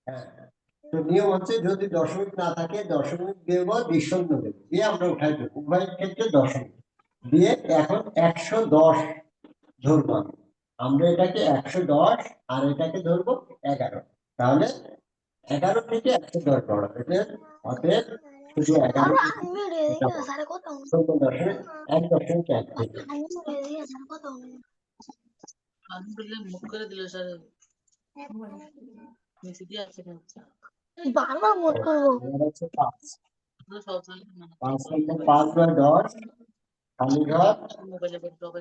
হ্যাঁ, তো নিয়ম হচ্ছে যদি দশমিক না থাকে দশমিক দেব, বিষণ্ণ দেব, দিয়ে আমরা উঠাই দেবো উভয় ক্ষেত্রে দশমিক দিয়ে। এখন 110 ধরবো আমরা এটাকে 110, আর এটাকে ধরবো 11। তাহলে 11 থেকে 110 বড় হয়েছে, অতএব শুধু 11 0.1 থেকে। আঙুল দিলে মুখ করে দিল স্যার, নিচে দিয়ে আছে কেন? বারবার মোট করবো। এবার হচ্ছে 5। তো সব জায়গায় মানে 5/10 খালি ঘর মোবাইলে ডবে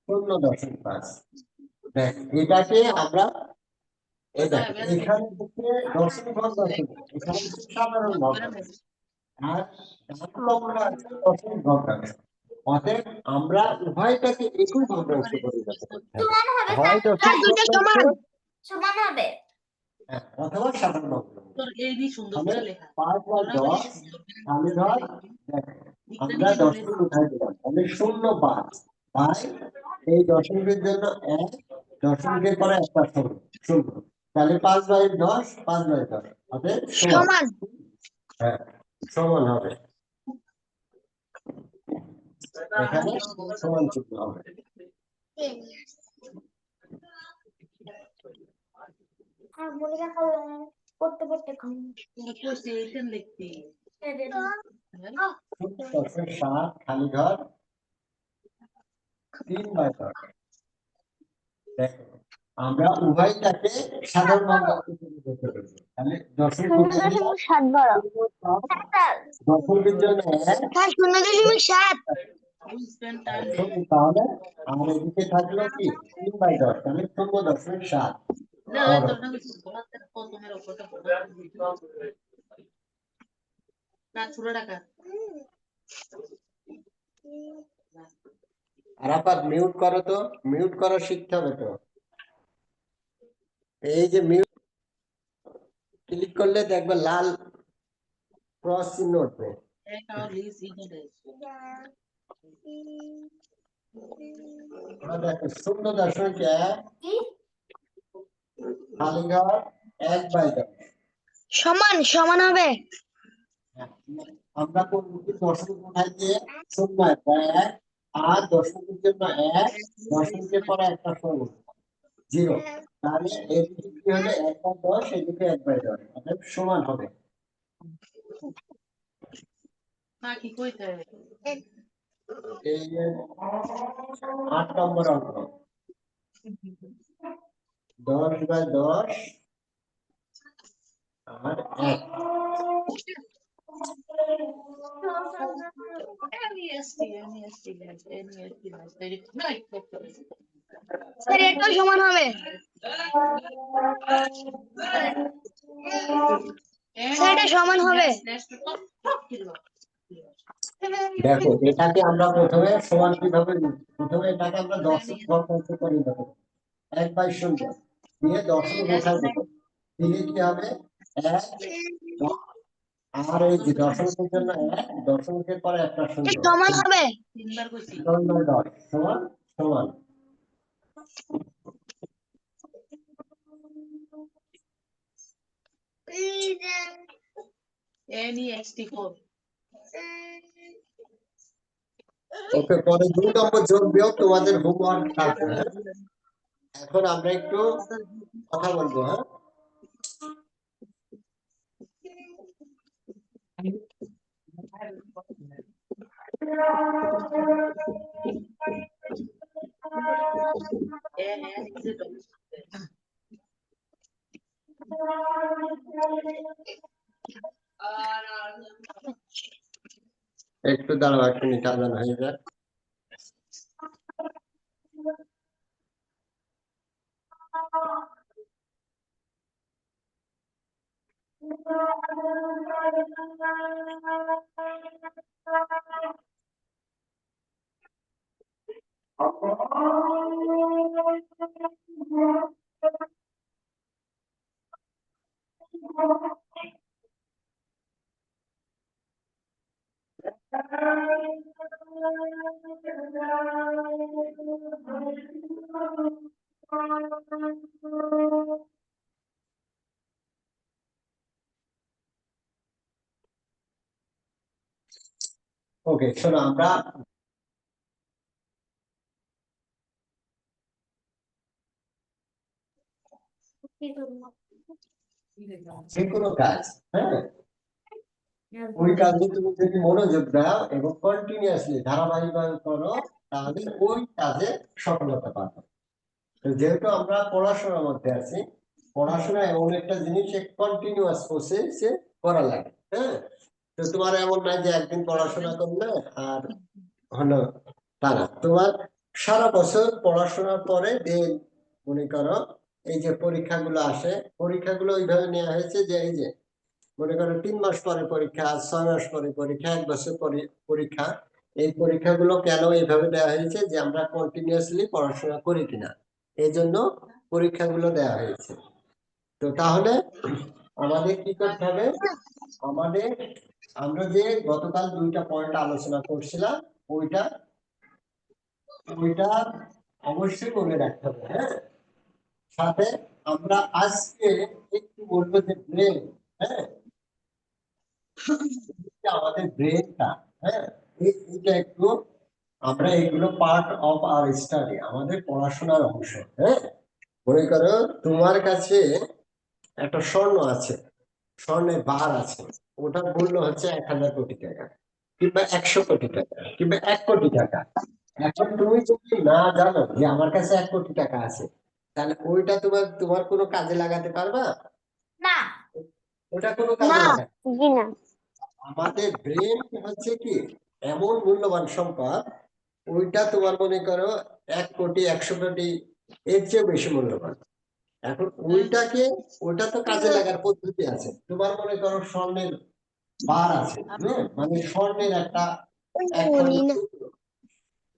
0.5। দেখ, এটাকে আমরা এই দেখ, এখানে হচ্ছে দশমিক ঘর দশমিক, এখানে হচ্ছে সাধারণ ভগ্নাংশ, আর ডান পক্ষে আছে দশমিক ভগ্নাংশ। অতএব আমরা উভয়টাকে একই ভগ্নাংশে পরিণত করতে হবে, সমান হবে হয় স্যার, দশমিক দুইটা ভগ্নাংশ, সমান। সমান হবে। হ্যাঁ, অথবা সাধারণ ভগ্নাংশ। তোর এই নি সুন্দর তাহলে করে লেখা 5/10 খালি ঘর, দেখ আমরা দশমিক উঠাই দিলাম, তাহলে 0.5 বাই এই দশমিকের জন্য 1, দশমিকের পরে একটা 0, তাহলে 5/10, 5/10 অতএব সমান। সমান। হ্যাঁ, সমান হবে, এখানে সমান চিহ্ন হবে। আর মুড়িটা খাবো না, পড়তে পড়তে খাবো। কোশ্চেন লিখতি শূন্য দশমিক 7 খালি ঘর 3/10। দেখো আমরা উভয়টাকে সাধারণ ভগ্নাংশে পরিণত করব, তাহলে দশমিক উঠাই দিলাম, 0.7 বড়। স্যার দশমিকের জন্য 1, হ্যাঁ 0.7। স্পেন্ড টাইম তাহলে আমার এদিকে থাকলো কি 3/10, তাহলে 0.7 না বড়। তোর না বলাতে কত মেরে উপরটা না ছোট টাকা আরাফাত মিউট করো তো, মিউট করা শিখতে হবে তো। এই যে মিউট ক্লিক করলে দেখবে লাল ক্রস চিহ্ন উঠবে। এক আর লিস ইনে আমরা দেখো 0.1 কি খালি ঘর 1/10। সমান সমান হবে। আমরা কোন দশমিক উঠাই দিয়ে 0/1, আর দশমিকের জন্য 1, দশমিকের পরে একটা 0, তাহলে এদিকে কি হবে 1/10, এদিকে 1/10, অর্থাৎ সমান হবে। না কি কইতে এই যে 8 নম্বর অঙ্ক, 10/10 আর 1। স্যার এটাও সমান হবে, স্যার এটা সমান হবে। দেখো এটাকে আমরা প্রথমে সমান কিভাবে লিখব? প্রথমে এটাকে আমরা দশমিক ভগ্নাংশে পরিণত করব। 1/0 দিয়ে দশমিক উঠাই দেবো, দিলে কি হবে 1, আর এই যে দশমিকের জন্য 1, দশমিকের পরে একটা এটা শূন্য, সমান হবে। 3বার কইছি 10/10 সমান সমান। NEXT4 ওকে, পরে 2 নম্বর যোগ বিয়োগ তোমাদের হোমওয়ার্ক থাকবে। হ্যাঁ? এখন আমরা একটু কথা বলবো। হ্যাঁ, N is a double একটু দাঁড়াও, 1 মিনিট আজান হয়ে যাক। ওকে, শোনো আমরা যে কোনো কাজ, হ্যাঁ, ওই কাজে তুমি যদি মনোযোগ দাও এবং কন্টিনিউয়াসলি ধারাবাহিকভাবে করো, তাহলে ওই কাজে সফলতা পাবে। তো যেহেতু আমরা পড়াশোনার মধ্যে আছি, পড়াশোনা এমন একটা জিনিস, কন্টিনিউয়াস প্রসেসে করা লাগে। হ্যাঁ, তো তোমার এমন না যে একদিন পড়াশোনা করলে আর হলো, তা না। তোমার সারা বছর পড়াশোনার পরে দেন মনে করো এই যে পরীক্ষাগুলো আসে, পরীক্ষাগুলো ওইভাবে নেওয়া হয়েছে যে এই যে মনে করো 3 মাস পরে পরীক্ষা, 6 মাস পরে পরীক্ষা, 1 বছর পরে পরীক্ষা। এই পরীক্ষাগুলো কেন এইভাবে দেওয়া হয়েছে? যে আমরা কন্টিনিউয়াসলি পড়াশোনা করি কিনা, এই জন্য পরীক্ষাগুলো দেওয়া হয়েছে। তো তাহলে আমাদের কি করতে হবে? আমাদের আমরা যে গতকাল 2টা পয়েন্ট আলোচনা করছিলাম, ওইটা ওইটা অবশ্যই মনে রাখতে হবে। হ্যাঁ, সাথে আমরা আজকে একটু বলবো যে ব্রেন, হ্যাঁ, আমাদের ব্রেনটা, হ্যাঁ, এইটা একটু আমরা এগুলো পার্ট অফ আওয়ার স্টাডি, আমাদের পড়াশোনার অংশ। হ্যাঁ, মনে করো তোমার কাছে একটা স্বর্ণ আছে, স্বর্ণের বার আছে, ওটার মূল্য হচ্ছে 1000 কোটি টাকা, কিংবা 100 কোটি টাকা, কিংবা 1 কোটি টাকা। এখন তুমি যদি না জানো যে আমার কাছে 1 কোটি টাকা আছে, তাহলে ওইটা তোমার কোনো কাজে লাগাতে পারবা? না। ওটা কোনো কাজে না, লাগাতে। জি না। আমাদের ব্রেন হচ্ছে কি এমন মূল্যবান সম্পদ, ওইটা তোমার মনে করো 1 কোটি 100 কোটি এর চেয়ে বেশি মূল্যবান। এখন ওইটা তো কাজে লাগার পদ্ধতি আছে। তোমার মনে করো স্বর্ণের বার আছে, মানে স্বর্ণের একটা বলি না। টুকরো,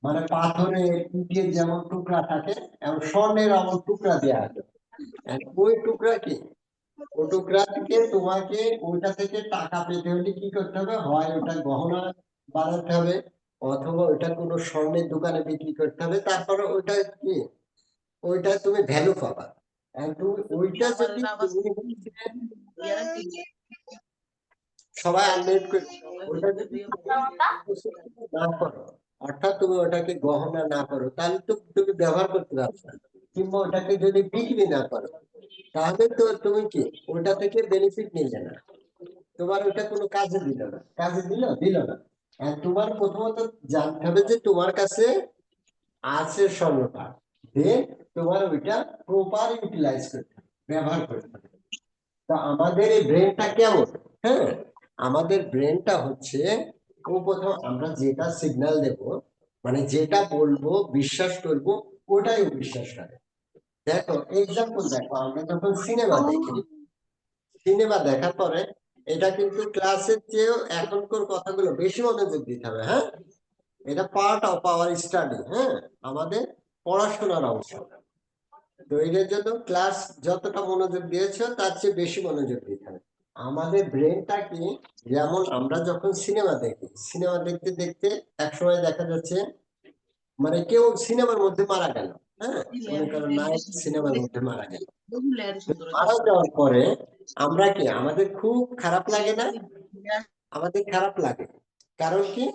মানে পাথরের ইটের যেমন টুকরা থাকে, এবং স্বর্ণের এমন টুকরা দেওয়া আছে। ওই টুকরা কি, ওই টুকরা থেকে তোমাকে ওইটা থেকে টাকা পেতে হলে কি করতে হবে? হয় ওটা গহনা বানাতে হবে, অথবা ওইটা কোনো স্বর্ণের দোকানে বিক্রি করতে হবে, তারপরে ওইটা কি, ওইটা তুমি ভ্যালু পাবা। আর তুমি ওইটা যদি সবাই আনলোড করে ওইটা যদি না করো, অর্থাৎ তুমি ওটাকে গহনা না করো, তাহলে তো তুমি ব্যবহার করতে পারছো না। কিংবা ওটাকে যদি বিক্রি না করো, তাহলে তো তুমি কি ওটা থেকে বেনিফিট নিলে না, তোমার ওটা কোনো কাজে দিল না। কাজে দিল না। আর তোমার প্রথমত জানতে হবে যে তোমার কাছে আছে স্বর্ণটা, দেন তোমার ওইটা প্রপার ইউটিলাইজ করতে হবে, ব্যবহার করতে হবে। তো আমাদের এই ব্রেনটা কেমন? হ্যাঁ, আমাদের ব্রেনটা হচ্ছে, ও প্রথম আমরা যেটা সিগন্যাল দেব, মানে যেটা বলবো বিশ্বাস করব, ওটাই ও বিশ্বাস করে। দেখো এক্সাম্পল, দেখো আমরা যখন সিনেমা দেখি, সিনেমা দেখার পরে এটা কিন্তু ক্লাসের চেয়েও এখনকার কথাগুলো বেশি মনোযোগ দিতে হবে। হ্যাঁ, এটা পার্ট অফ আওয়ার স্টাডি। হ্যাঁ, আমাদের পড়াশোনার অংশ। তো এটার জন্য ক্লাস যতটা মনোযোগ দিয়েছো তার চেয়ে বেশি মনোযোগ দিতে হবে। আমাদের ব্রেনটা কি, যেমন আমরা যখন সিনেমা দেখি, সিনেমা দেখতে দেখতে একসময় দেখা যাচ্ছে মানে কেউ সিনেমার মধ্যে মারা গেল। হ্যাঁ, মনে করো নায়ক সিনেমার মধ্যে মারা গেল। মারা যাওয়ার পরে আমরা কি, আমাদের খুব খারাপ লাগে না? আমাদের খারাপ লাগে, কারণ কি,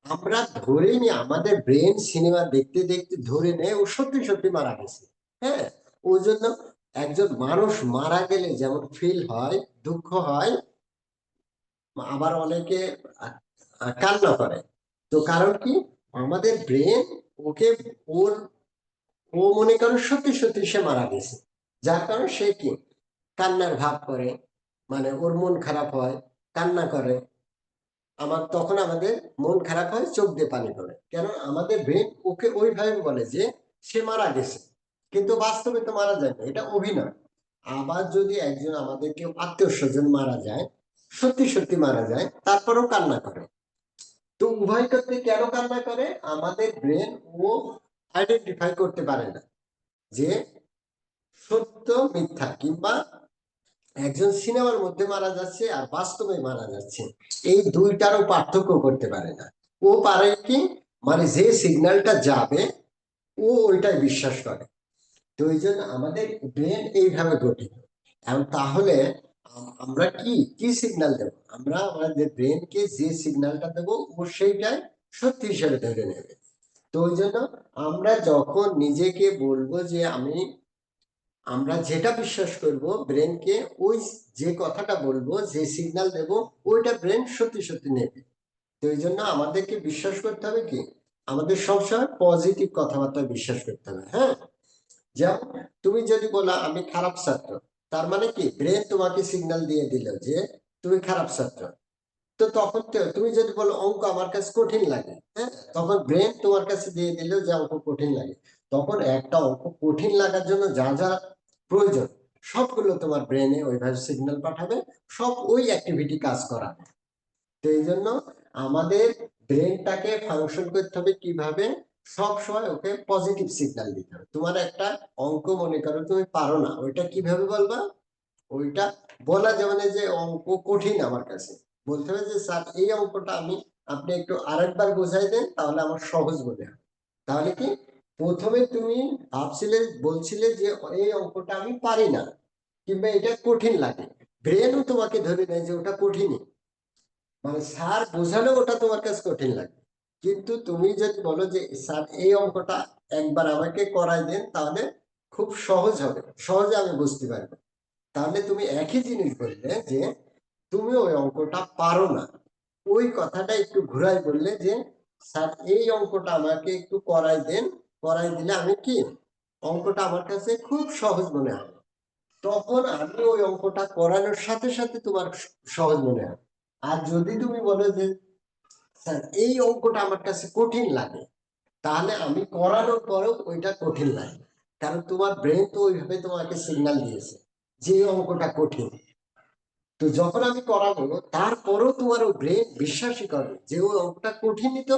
আমরা ধরে নি, আমাদের ব্রেন সিনেমা দেখতে দেখতে ধরে নেয় ও সত্যি সত্যি মারা গেছে। হ্যাঁ, ওই জন্য একজন মানুষ মারা গেলে যেমন ফিল হয়, দুঃখ হয়, আবার অনেকে কান্না করে। তো কারণ কি, আমাদের ব্রেন ওকে, ওর, ও মনে করো সত্যি সত্যি সে মারা গেছে, যার কারণে সে কি কান্নার ভাব করে, মানে ওর মন খারাপ হয়, কান্না করে। তখন আমাদের মন খারাপ হয়, চোখ দিয়ে পানি পড়ে, কেন আমাদের ব্রেন ওকে ওইভাবে বলে যে সে মারা গেছে, কিন্তু বাস্তবে তো মারা যায় না, এটা অভিনয়। আবার যদি একজন আমাদের কেউ আত্মীয় স্বজন মারা যায়, সত্যি সত্যি মারা যায়, তারপরেও কান্না করে। তো উভয় ক্ষেত্রে কেন কান্না করে, আমাদের ব্রেন ও আইডেন্টিফাই করতে পারে না যে সত্য মিথ্যা, কিংবা একজন সিনেমার মধ্যে মারা যাচ্ছে আর বাস্তবে মারা যাচ্ছে, এই দুইটারও পার্থক্য করতে পারে না। ও পারে কি, মানে যে সিগন্যালটা যাবে ও ওইটাই বিশ্বাস করে। তো এই জন্য আমাদের ব্রেন এইভাবে গঠিত। এখন তাহলে আমরা কি কি সিগন্যাল দেব, আমরা আমাদের ব্রেনকে যে সিগন্যালটা দেবো ও সেইটাই সত্যি হিসেবে ধরে নেবে। তো ওই জন্য আমরা যখন নিজেকে বলবো যে আমরা যেটা বিশ্বাস করব, ব্রেনকে ওই যে কথাটা বলবো, যে সিগন্যাল দেব, ওইটা ব্রেন সত্যি সত্যি নেবে। তো এই জন্য আমাদেরকে বিশ্বাস করতে হবে কি, আমাদের সবসময় পজিটিভ কথাবার্তা বিশ্বাস করতে হবে। হ্যাঁ, যেমন তুমি যদি বলো আমি খারাপ ছাত্র, তার মানে কি ব্রেন তোমাকে সিগন্যাল দিয়ে দিল যে তুমি খারাপ ছাত্র। তো তখন তুমি যদি বলো অঙ্ক আমার কাছে কঠিন লাগে, হ্যাঁ, তখন ব্রেন তোমার কাছে দিয়ে দিল যে অঙ্ক কঠিন লাগে। তখন একটা অঙ্ক কঠিন লাগার জন্য যা যা প্রয়োজন, সবগুলো তোমার ব্রেনে ওইভাবে সিগন্যাল পাঠাবে, সব ওই অ্যাক্টিভিটি কাজ করাবে। তো এই জন্য আমাদের ব্রেনটাকে ফাংশন করতে হবে কিভাবে, সব সময় ওকে পজিটিভ সিগন্যাল দিতে হবে। তোমার একটা অঙ্ক মনে করো তুমি পারো না, ওইটা কিভাবে বলবা, ওইটা বলা যাবে না যে অঙ্ক কঠিন আমার কাছে, বলতে হবে যে স্যার এই অঙ্কটা আপনি একটু আরেকবার বোঝাই দেন, তাহলে আমার সহজ মনে হয়। তাহলে কি, প্রথমে তুমি ভাবছিলে, বলছিলে যে এই অঙ্কটা আমি পারি না, কিংবা এটা কঠিন লাগে, ব্রেনও তোমাকে ধরে নেয় যে ওটা কঠিনই, মানে স্যার বোঝালো ওটা তোমার কাছে কঠিন লাগে। কিন্তু তুমি যদি বলো যে স্যার এই অঙ্কটা একবার আমাকে করাই দেন, তাহলে খুব সহজ হবে, সহজে আমি বুঝতে পারবো। তাহলে তুমি একই জিনিস বললে যে তুমি ওই অঙ্কটা পারো না, ওই কথাটা একটু ঘুরাই বললে যে স্যার এই অঙ্কটা আমাকে একটু করাই দেন, করাই দিলে আমি কি অঙ্কটা আমার কাছে খুব সহজ মনে হবে, তখন আমি ওই অঙ্কটা করানোর সাথে সাথে তোমার সহজ মনে হবে। আর যদি তুমি বলো যে স্যার এই অঙ্কটা আমার কাছে কঠিন লাগে, তাহলে আমি করানোর পরেও ওইটা কঠিন লাগে, কারণ তোমার ব্রেন তো ওইভাবে তোমাকে সিগন্যাল দিয়েছে যে এই অঙ্কটা কঠিন। তো যখন আমি করাবো তারপরেও তোমার ওই ব্রেন বিশ্বাসই করবে যে ওই অঙ্কটা কঠিনই তো,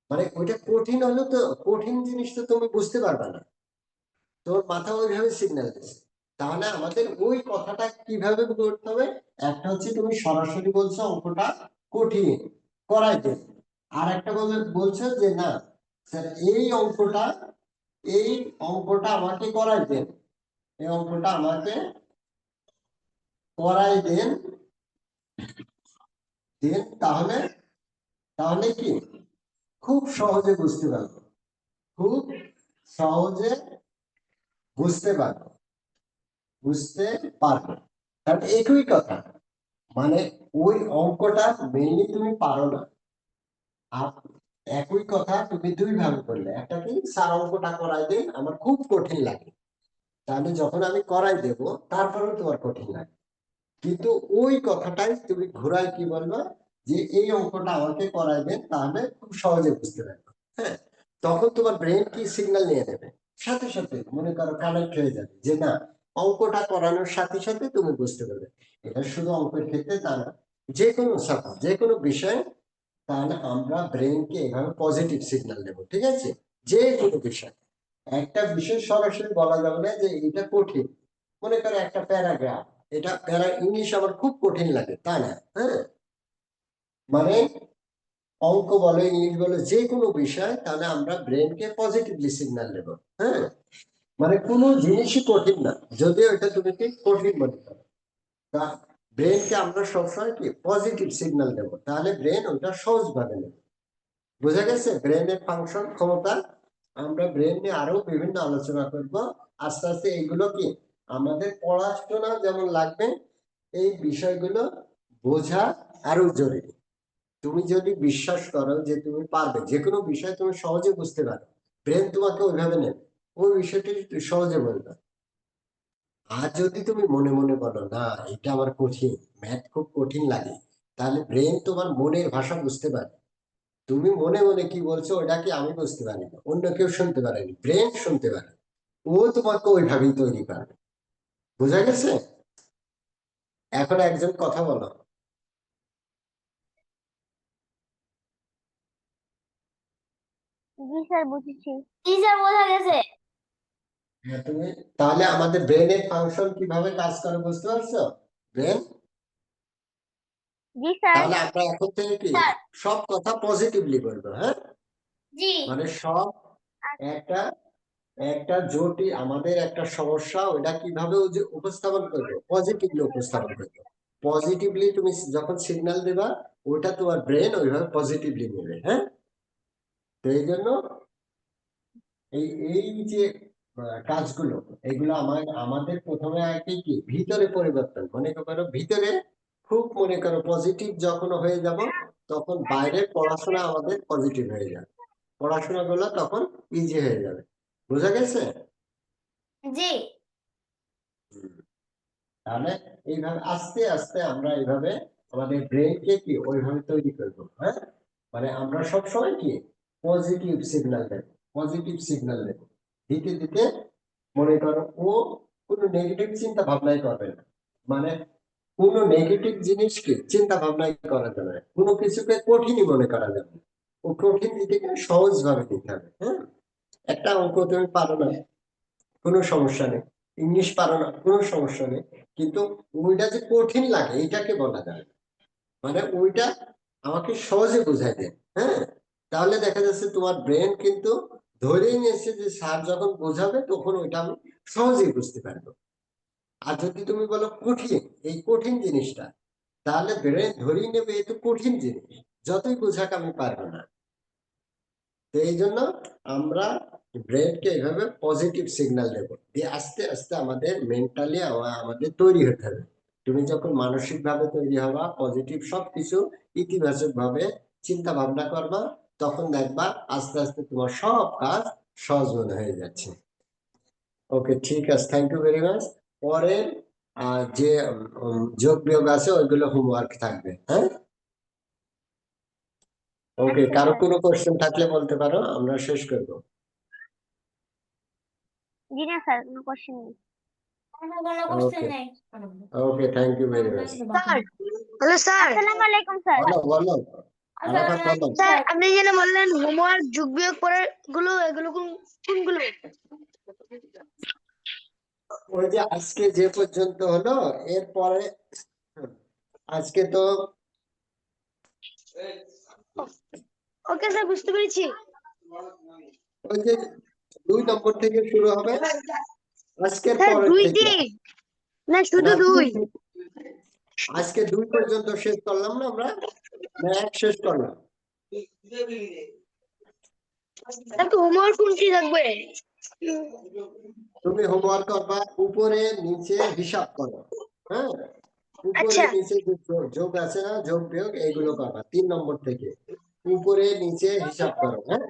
মানে ওইটা কঠিন হলো তো, কঠিন জিনিস তো তুমি বুঝতে পারবে না, তোর মাথা ওইভাবে সিগন্যাল দিচ্ছে। তাহলে আমাদের ওই কথাটা কিভাবে করতে হবে, একটা হচ্ছে তুমি সরাসরি বলছো অঙ্কটা কঠিন, করাই দেন। আর একটা বলছো যে না স্যার এই অঙ্কটা আমাকে করাই দেন, এই অঙ্কটা আমাকে করাই দেন, তাহলে তাহলে কি খুব সহজে বুঝতে পারবো, খুব সহজে বুঝতে পারবো, বুঝতে পারবো। তাহলে একই কথা, মানে ওই অঙ্কটা মেইনলি তুমি পারো না, আর একই কথা তুমি দুই ভাবে করলে, একটা কি স্যার অঙ্কটা করাই দেন আমার খুব কঠিন লাগে, তাহলে যখন আমি করাই দেব তারপরেও তোমার কঠিন লাগে, কিন্তু ওই কথাটাই তুমি ঘুরাই কি বলবা যে এই অঙ্কটা আমাকে করাই দেন তাহলে খুব সহজে বুঝতে পারবো। হ্যাঁ, তখন তোমার ব্রেন কি সিগন্যাল নিয়ে নেবে, সাথে সাথে মনে করো কানেক্ট হয়ে যাবে যে না, অঙ্কটা করানোর সাথে সাথে তুমি বুঝতে পারবে। এটা শুধু অঙ্কের ক্ষেত্রে তা না, যে কোনো সাবজেক্ট, যে কোনো বিষয়, তাহলে আমরা ব্রেনকে এভাবে পজিটিভ সিগন্যাল দেবো, ঠিক আছে? যে কোনো বিষয়, একটা বিষয় সরাসরি বলা যাবে না যে এটা কঠিন, মনে করো একটা প্যারাগ্রাফ, এটা প্যারা ইংলিশ আমার খুব কঠিন লাগে তা না। হ্যাঁ, মানে অঙ্ক বলো ইংলিশ বলো যে কোনো বিষয়, তাহলে আমরা ব্রেনকে পজিটিভলি সিগন্যাল দেবো। হ্যাঁ, মানে কোনো জিনিসই কঠিন না, যদিও এটা তুমি কি কঠিন মনে করো, তা ব্রেনকে আমরা সবসময় কি পজিটিভ সিগন্যাল দেবো, তাহলে ব্রেন ওটা সহজ ভাবে নেবে। বোঝা গেছে ব্রেনের ফাংশন, ক্ষমতা? আমরা ব্রেন নিয়ে আরো বিভিন্ন আলোচনা করব আস্তে আস্তে। এইগুলো কি আমাদের পড়াশোনা যেমন লাগবে, এই বিষয়গুলো বোঝা আরো জরুরি। তুমি যদি বিশ্বাস করো যে তুমি পারবে, যে কোনো বিষয় তুমি সহজে বুঝতে পারো, ব্রেন তোমাকে ওইভাবে নেবে, ওই বিষয়টি তুই সহজে বলবে। আর যদি তুমি মনে মনে বলো না এটা আমার কঠিন, ম্যাথ খুব কঠিন লাগে, তাহলে ব্রেন তোমার মনের ভাষা বুঝতে পারে। তুমি মনে মনে কি বলছো ওটা কি আমি বুঝতে পারি না, অন্য কেউ শুনতে পারেনি, ব্রেন শুনতে পারে, ও তোমাকে ওইভাবেই তৈরি করে। বোঝা গেছে? এখন একজন কথা বলো। জি স্যার বুঝেছি। কি স্যার বোঝা গেছে? হ্যাঁ, তুমি তাহলে আমাদের ব্রেনের ফাংশন কিভাবে কাজ করে বুঝতে পারছো? ব্রেন, জি স্যার। তাহলে আমরা এখন থেকে কি স্যার। সব কথা পজিটিভলি বলবো। হ্যাঁ, জি। মানে সব একটা একটা জটিল আমাদের একটা সমস্যা, ওটা কিভাবে উপস্থাপন করবো, পজিটিভলি উপস্থাপন করবো। পজিটিভলি তুমি যখন সিগন্যাল দেবা, ওটা তোমার ব্রেন ওইভাবে পজিটিভলি নেবে। হ্যাঁ, তো এই জন্য এই এই যে কাজগুলো, এগুলো আমাদের প্রথমে আগে কি ভিতরে পরিবর্তন, মনে করো ভিতরে খুব মনে করো পজিটিভ যখন হয়ে যাব, তখন বাইরের পড়াশোনা আমাদের পজিটিভ হয়ে যাবে, পড়াশোনা গুলো তখন ইজি হয়ে যাবে। বোঝা গেছে? জি। তাহলে এইভাবে আস্তে আস্তে আমরা এইভাবে আমাদের ব্রেনকে কি ওইভাবে তৈরি করবো। হ্যাঁ, মানে আমরা সবসময় কি পজিটিভ সিগন্যাল দেব, পজিটিভ সিগন্যাল দেব, দিতে দিতে মনে করো ও কোনো নেগেটিভ চিন্তা ভাবনাই করবে না, মানে কোনো নেগেটিভ জিনিসকে চিন্তা ভাবনাই করা যাবে না, কোনো কিছুকে কঠিনই মনে করা যাবে না, ও কঠিন দিকে সহজ ভাবে নিতে হবে। হ্যাঁ, একটা অঙ্ক তুমি পারো না, কোনো সমস্যা নেই, ইংলিশ পারো না কোনো সমস্যা নেই, কিন্তু ওইটা যে কঠিন লাগে এটাকে বলা যায় না। মানে ওইটা আমাকে সহজে বোঝাই দেয়। হ্যাঁ, তাহলে দেখা যাচ্ছে তোমার ব্রেন কিন্তু ধরেই নিয়েছে যে স্যার যখন বোঝাবে তখন ওইটা আমি সহজেই বুঝতে পারবো। আর যদি তুমি বলো কঠিন, এই কঠিন জিনিসটা, তাহলে ব্রেন ধরেই নেবে এ তো কঠিন জিনিস, যতই বোঝাক আমি পারবো না। তো এই জন্য আমরা ব্রেনকে এভাবে পজিটিভ সিগন্যাল দেবো, দিয়ে আস্তে আস্তে আমাদের মেন্টালি আমাদের তৈরি হতে হবে। তুমি যখন মানসিক ভাবে তৈরি হবা, পজিটিভ সবকিছু ইতিবাচক ভাবে চিন্তা ভাবনা করবা, তখন দেখবা আস্তে আস্তে তোমার সব কাজ সহজ মনে হয়ে যাচ্ছে। ওকে, ঠিক আছে, থ্যাংক ইউ ভেরি মাচ। পরের যে যোগ বিয়োগ আছে ওইগুলো হোমওয়ার্ক থাকবে। হ্যাঁ, ওকে, আচ্ছা কারো স্যার। কোনো কোশ্চেন থাকলে বলতে পারো, আমরা শেষ করবো। জি না স্যার, কোনো কোশ্চেন নেই। আমার কোনো কোশ্চেন ওকে, নেই। Okay, thank you very much. Sir, hello sir. আসসালামু আলাইকুম স্যার। বলো বলো, আরাফাত বলো। স্যার আপনি যেন বললেন হোমওয়ার্ক যোগ বিয়োগ পরের গুলো, এগুলো কোনগুলো? ওই যে আজকে যে পর্যন্ত হলো, এরপরে আজকে তো ওকে স্যার, বুঝতে পেরেছি। ওই যে 2 নম্বর থেকে শুরু হবে, আজকের স্যার পরের 2 থেকে। দিন না, শুধু না, 2? আজকে 2 পর্যন্ত শেষ করলাম না আমরা, না 1 শেষ করলাম? স্যার হোমওয়ার্ক কোনটি থাকবে? তুমি হোমওয়ার্ক করবা, উপরে নিচে হিসাব করো। হ্যাঁ, উপরে আচ্ছা। নিচে যে যোগ আছে না, যোগ বিয়োগ এইগুলো করবা 3 নম্বর থেকে। উপরে নিচে হিসাব করো। হ্যাঁ,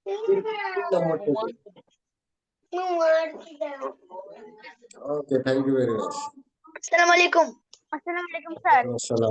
3 নম্বর থেকে। ওকে, থ্যাংক ইউ ভেরি মাচ। আসসালামু আলাইকুম। আসসালামু আলাইকুম স্যার। আসসালাম।